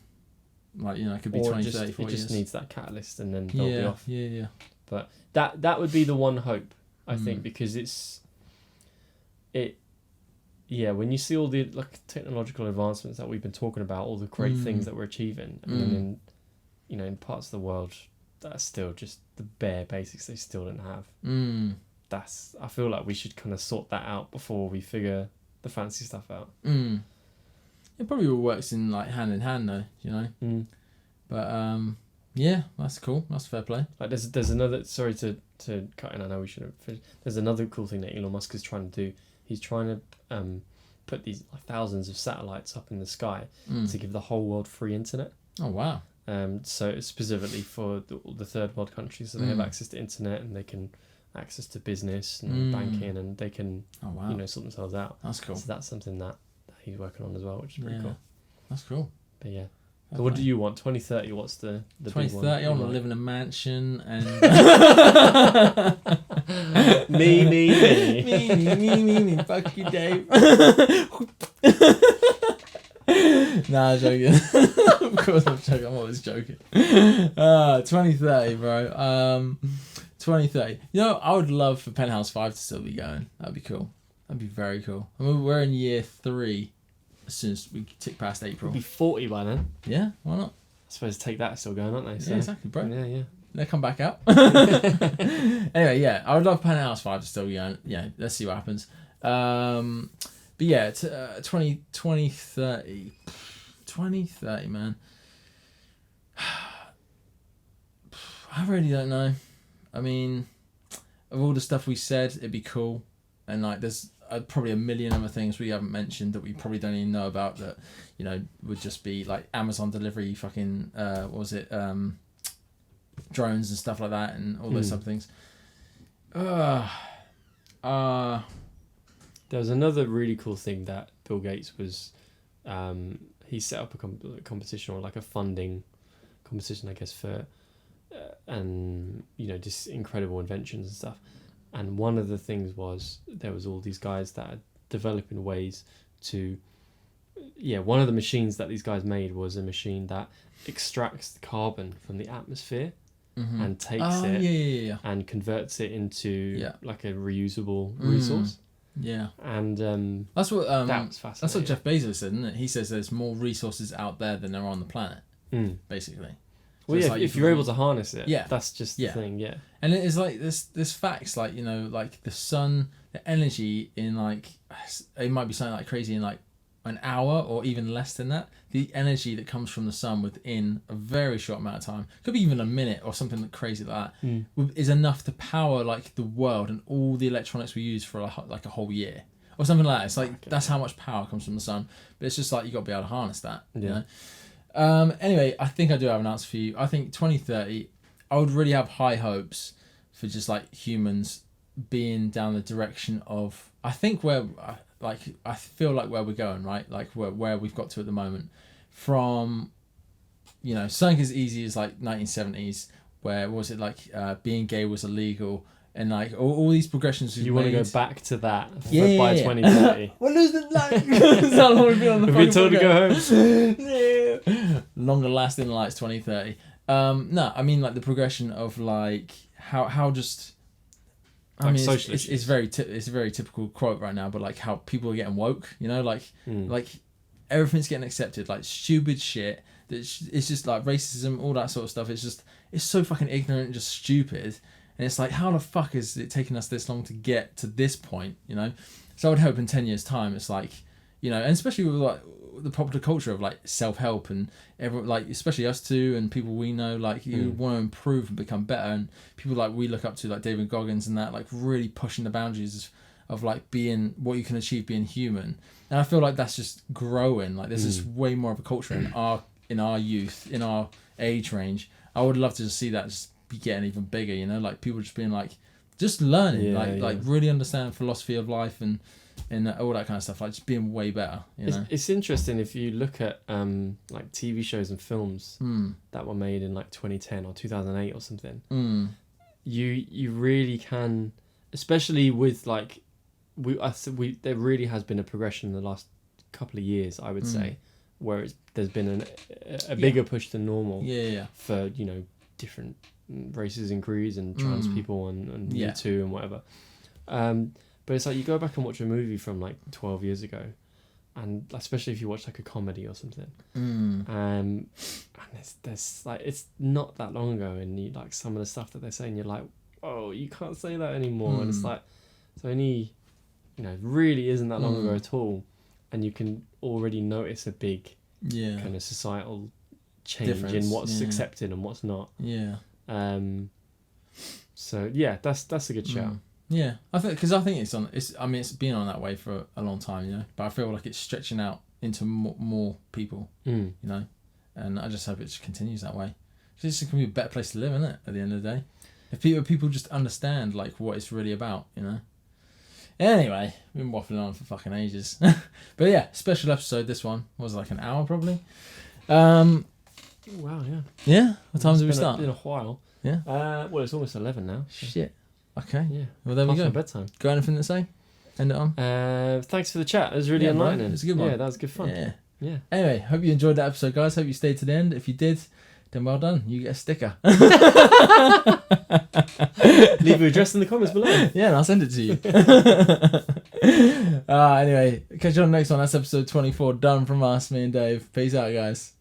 Like, it could be 20, 30, 40 years. It just needs that catalyst and then they'll be off. Yeah. But that would be the one hope, I think, because when you see all the like technological advancements that we've been talking about, all the great things that we're achieving, and then in parts of the world that's still just the bare basics they still don't have. I feel like we should kind of sort that out before we figure the fancy stuff out. It probably all works in like hand in hand though, But that's cool. That's fair play. Like there's another, sorry to cut in, I know we should have finished. There's another cool thing that Elon Musk is trying to do. He's trying to put these like thousands of satellites up in the sky to give the whole world free internet. Oh wow. So it's specifically for the third world countries, so they have access to internet and they can access to business and banking, and they can sort themselves out. That's cool. So that's something that he's working on as well, which is pretty cool. That's cool. But yeah. So what do you want? 2030, what's the 2030, I want to live in a mansion and me, fuck you, Dave. Nah, I'm joking. Of course I'm joking. I'm always joking. 2030, bro. 2030. I would love for Penthouse5 to still be going. That'd be cool. That'd be very cool. I mean, we're in year 3. As soon as we tick past April. We'll be 40 by then. Yeah, why not? I suppose Take That is still going, aren't they? So, yeah, exactly, bro. Yeah. They'll come back out. Anyway, yeah, I would love Penthouse5 to still be going. Yeah, let's see what happens. But yeah, 2030, man. I really don't know. I mean, of all the stuff we said, it'd be cool. And like, there's probably a million other things we haven't mentioned that we probably don't even know about that, you know, would just be like Amazon delivery, fucking, what was it, drones and stuff like that, and all those type of things. There was another really cool thing that Bill Gates was, he set up a competition, or like a funding competition, I guess, for, and you know, just incredible inventions and stuff. And one of the things was there was all these guys that are developing ways to, one of the machines that these guys made was a machine that extracts the carbon from the atmosphere and takes it and converts it into like a reusable resource. Yeah. And that's what that was fascinating. That's what Jeff Bezos said, isn't it? He says there's more resources out there than there are on the planet, basically. So well, yeah, like if you're able to harness it, that's just the thing, And it's like there's facts, like, you know, like the sun, the energy in, like, it might be something like crazy in like an hour or even less than that. The energy that comes from the sun within a very short amount of time, could be even a minute or something crazy like that, is enough to power like the world and all the electronics we use for like a whole year or something like that. It's like that's how much power comes from the sun. But it's just like you got to be able to harness that. You know? Anyway, I think I do have an answer for you. I think 2030, I would really have high hopes for just like humans being down the direction of, I think where, like, I feel like where we're going, right? Like where we've got to at the moment, from, you know, something as easy as like 1970s, where what was it, like being gay was illegal, and like all these progressions. You want to go back to that by 2030? We're losing life. That's how long we've been on the We've been told to go home. Longer lasting than like 2030. No, I mean like the progression of like how just. I mean, it's a very typical quote right now, but like how people are getting woke, you know, like like everything's getting accepted, like stupid shit. It's just like racism, all that sort of stuff. It's so fucking ignorant and just stupid. And it's like, how the fuck is it taking us this long to get to this point, you know? So I would hope in 10 years' time, it's like, you know, and especially with like the popular culture of like self-help and everyone, like especially us two and people we know, like you want to improve and become better, and people like we look up to, like David Goggins and that, like really pushing the boundaries of like being what you can achieve being human. And I feel like that's just growing. Like there's just way more of a culture in our youth, in our age range. I would love to just see that just be getting even bigger, you know, like people just being like just learning, like really understanding philosophy of life and all that kind of stuff, like just being way better, you know. It's interesting if you look at like TV shows and films that were made in like 2010 or 2008 or something. You really can, especially with like there really has been a progression in the last couple of years, I would say, where there's been a bigger push than normal for, you know, different races and creeds and trans people and Me Too and whatever. But it's like you go back and watch a movie from like 12 years ago, and especially if you watch like a comedy or something, and there's like, it's not that long ago, and you like some of the stuff that they're saying, you're like, oh, you can't say that anymore. And it's like, it's only, you know, really isn't that long ago at all, and you can already notice a big kind of societal change difference in what's accepted and what's not. So yeah, that's a good shout. Yeah, I think it's been on that way for a long time, you know. But I feel like it's stretching out into more people, you know. And I just hope it just continues that way. It's just gonna be a better place to live, isn't it? At the end of the day, if people just understand like what it's really about, you know. Anyway, we've been waffling on for fucking ages, but yeah, special episode. This one was like an hour probably. Wow, yeah. Yeah. What time did we start? It's been a while. Yeah. Well, it's almost 11 now. So. Shit. Okay. Yeah. Well, there we go. Bedtime. Got anything to say? End it on. Thanks for the chat. It was really enlightening. It was a good one. Yeah, that was good fun. Yeah. Anyway, hope you enjoyed that episode, guys. Hope you stayed to the end. If you did, then well done. You get a sticker. Leave your address in the comments below. Yeah, and I'll send it to you. Anyway, catch you on the next one. That's episode 24. Done from us, me and Dave. Peace out, guys.